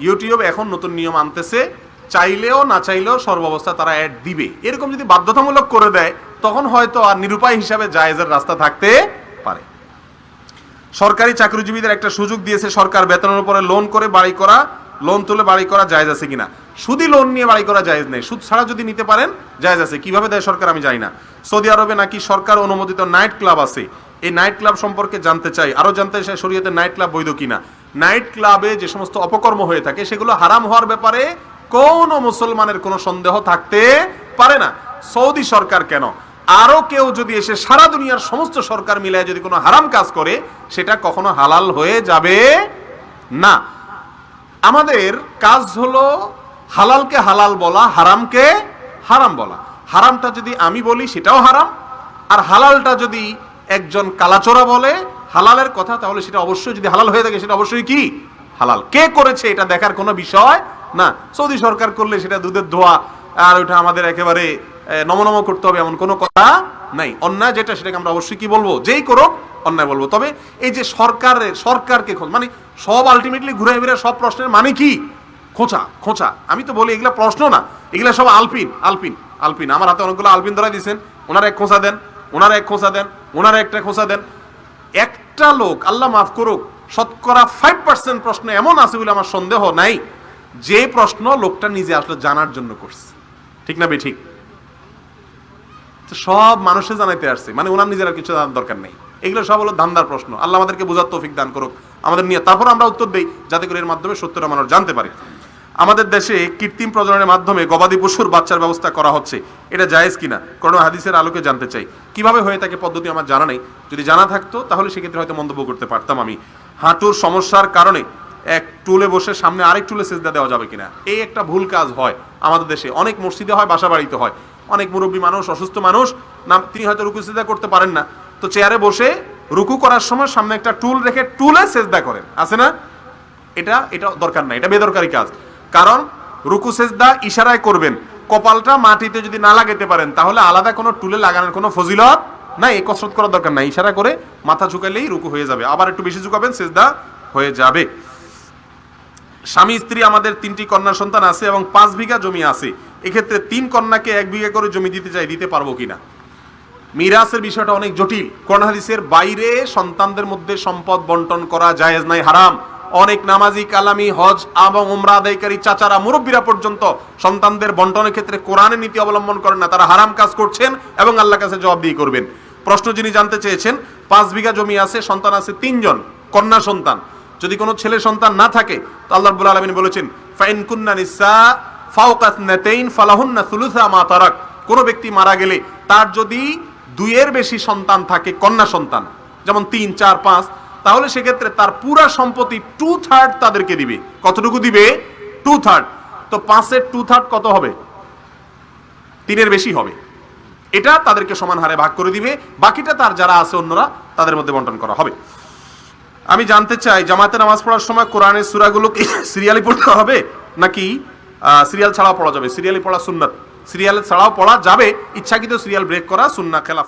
ইউটিউব এখন নতুন নিয়ম আনতেছে, চাইলেও না চাইলেও সর্বাবস্থা তারা অ্যাড দিবে। এরকম যদি বাধ্যতামূলক করে দেয় তখন হয়তো আর নিরুপায় হিসাবে জায়েজের রাস্তা থাকতে পারে। সরকারি চাকরিজীবীদের একটা সুযোগ দিয়েছে সরকার, বেতনের উপরে লোন করে বাড়ি করা, লোন তুলে বাড়ি করা জায়েজ আছে কিনা? শুধু লোন নিয়ে বাড়ি করা জায়েজ নেই, সুদ ছাড়া যদি নিতে পারেন জায়েজ আছে। কিভাবে দেয় সরকার আমি জানি না। সৌদি আরবে নাকি সরকার অনুমোদিত নাইট ক্লাব আছে, এই নাইট ক্লাব সম্পর্কে জানতে চাই, আরো জানতে চাই শরীয়তে নাইট ক্লাব বৈধ কিনা। নাইট ক্লাবে যে সমস্ত অপকর্ম হয়ে থাকে সেগুলো হারাম হওয়ার ব্যাপারে কোন মুসলমানের কোনো সন্দেহ থাকতে পারে না। সৌদি সরকার কেন, আরো কেউ যদি এসে সারা দুনিয়ার সমস্ত সরকার মিলায় যদি কোনো হারাম কাজ করে সেটা কখনো হালাল হয়ে যাবে না। আমাদের কাজ হলো হালালকে হালাল বলা, হারামকে হারাম বলা। হারামটা যদি আমি বলি সেটাও হারাম, আর হালালটা যদি একজন কালাচোরা বলে হালালের কথা তাহলে সেটা অবশ্যই, যদি হালাল হয়ে থাকে সেটা অবশ্যই কি হালাল। কে করেছে এটা দেখার কোনো বিষয় না। সৌদি সরকার করলে সেটা দুধের ধোয়া, আর ওটা আমাদের একেবারে নমনম করতে হবে এমন কোনো কথা নাই। অন্যায় যেটা সেটাকে আমরা অবশ্যই কি বলবো, যেই করুক অন্যায় বলবো। তবে এই যে সরকারকে মানে সব আলটিমেটলি ঘুরে ফিরে সব প্রশ্নের মানে কি খোঁচা খোঁচা। আমি তো বলি এগুলা প্রশ্ন না, এগুলা সব আলপিন আলপিন আলপিন। আমার হাতে অনেকগুলো আলপিন ধরা দিয়েছেন, ওনারা এক খোঁচা দেন, ওনারা এক খোঁচা দেন, ওনারা একটা খোঁচা দেন। একটা লোক আল্লাহ মাফ করুক শতকরা 5% প্রশ্ন এমন আছে বলে আমার সন্দেহ নাই যে প্রশ্ন লোকটা নিজে আসলে জানার জন্য করছে, ঠিক না বে ঠিক? সব মানুষে জানাইতে আসছে, মানে ওনার নিজের আর কিছু জানার দরকার নেই। এগুলো সব হলো ধান্দার প্রশ্ন। আল্লাহ আমাদেরকে বোঝার তৌফিক দান করুক আমাদের নিয়ে, তারপর আমরা উত্তর দেই যাতে করে এর মাধ্যমে সত্যটা মানুষ জানতে পারে। আমাদের দেশে কৃত্রিম প্রজননের মাধ্যমে গবাদি পশুর বাচ্চার ব্যবস্থা করা হচ্ছে, এটা জায়েজ কিনা? কোরআন হাদিসের আলোকে জানতে চাই। কিভাবে হয়ে থাকে পদ্ধতি আমার জানা নেই, যদি জানা থাকতো তাহলে সেক্ষেত্রে হয়তো মন্তব্য করতে পারতাম আমি। হাঁটুর সমস্যার কারণে এক টুলে বসে সামনে আরেক টুলে সেজদা দেওয়া যাবে কিনা? এই একটা ভুল কাজ হয় আমাদের দেশে, অনেক মসজিদে হয়, বাসা বাড়িতে হয়। অনেক মুরব্বী মানুষ, অসুস্থ মানুষ না, তিনি হয়তো রুকু সেজদা করতে পারেন না, তো চেয়ারে বসে রুকু করার সময় সামনে একটা টুল রেখে টুলে সেজদা করেন, আছে না? এটা দরকার নাই, এটা বেদরকারি কাজ। কারণ রুকু সেজদা ইশারায় করবেন, কপালটা মাটিতে যদি না লাগাতে পারেন তাহলে আলাদা কোনো টুলে লাগানোর কোনো ফজিলত নাই, এই কসরত করার দরকার নাই। ইশারা করে মাথা ঝুঁকালেই রুকু হয়ে যাবে, আবার একটু বেশি ঝুঁকাবেন সেজদা হয়ে যাবে। স্বামী স্ত্রী আমাদের 3টি কন্যা সন্তান আছে এবং 5 বিঘা জমি আছে, এক্ষেত্রে 3 কন্যাকে 1 বিঘা করে জমি দিতে চাই, দিতে পারবো কিনা? মিরাসের বিষয়টা অনেক জটিল। কোরআন হাদিসের বাইরে সন্তানদের মধ্যে সম্পদ বন্টন করা জায়েজ নাই, হারাম। অনেক নামাজি, কালামি, হজ এবং উমরা আদায়কারী চাচারা, মুরব্বীরা পর্যন্ত সন্তানদের বন্টনের ক্ষেত্রে কোরআনের নীতি অবলম্বন করেন না, তারা হারাম কাজ করছেন এবং আল্লাহর কাছে জবাবদিহি করবেন। প্রশ্ন যিনি জানতে চেয়েছেন, 5 বিঘা জমি আছে, সন্তান আছে 3 জন, কন্যা সন্তান। যদি কোনো ছেলে সন্তান না থাকে তো আল্লাহ রাব্বুল আলামিন বলেছেন ফাইন কুন্না নিসা ফাওকা ইসনাতাইন ফালাহুন্না সুলুসা মা তারাক। কোন ব্যক্তি মারা গেলে তার যদি 2-এর বেশি সন্তান থাকে, কন্যা সন্তান, যেমন 3, 4, 5, তাহলে সেক্ষেত্রে তার পুরা সম্পত্তি 2/3 তাদেরকে দিবে। কতটুকু দিবে? 2/3। তো 5-এর 2/3 কত হবে? 3-এর বেশি হবে। এটা তাদেরকে সমান হারে ভাগ করে দিবে, বাকিটা তার যারা আছে অন্যরা তাদের মধ্যে বন্টন করা হবে। আমি জানতে চাই জামাতে নামাজ পড়ার সময় কোরআনের সূরাগুলো কি সিরিয়ালি পড়তে হবে নাকি সিরিয়াল ছাড়াও পড়া যাবে? সিরিয়ালি পড়া সুন্নাত, সিরিয়াল ছাড়াও পড়া যাবে, ইচ্ছাকৃত সিরিয়াল ব্রেক করা সুন্নাহ, খেলাফ।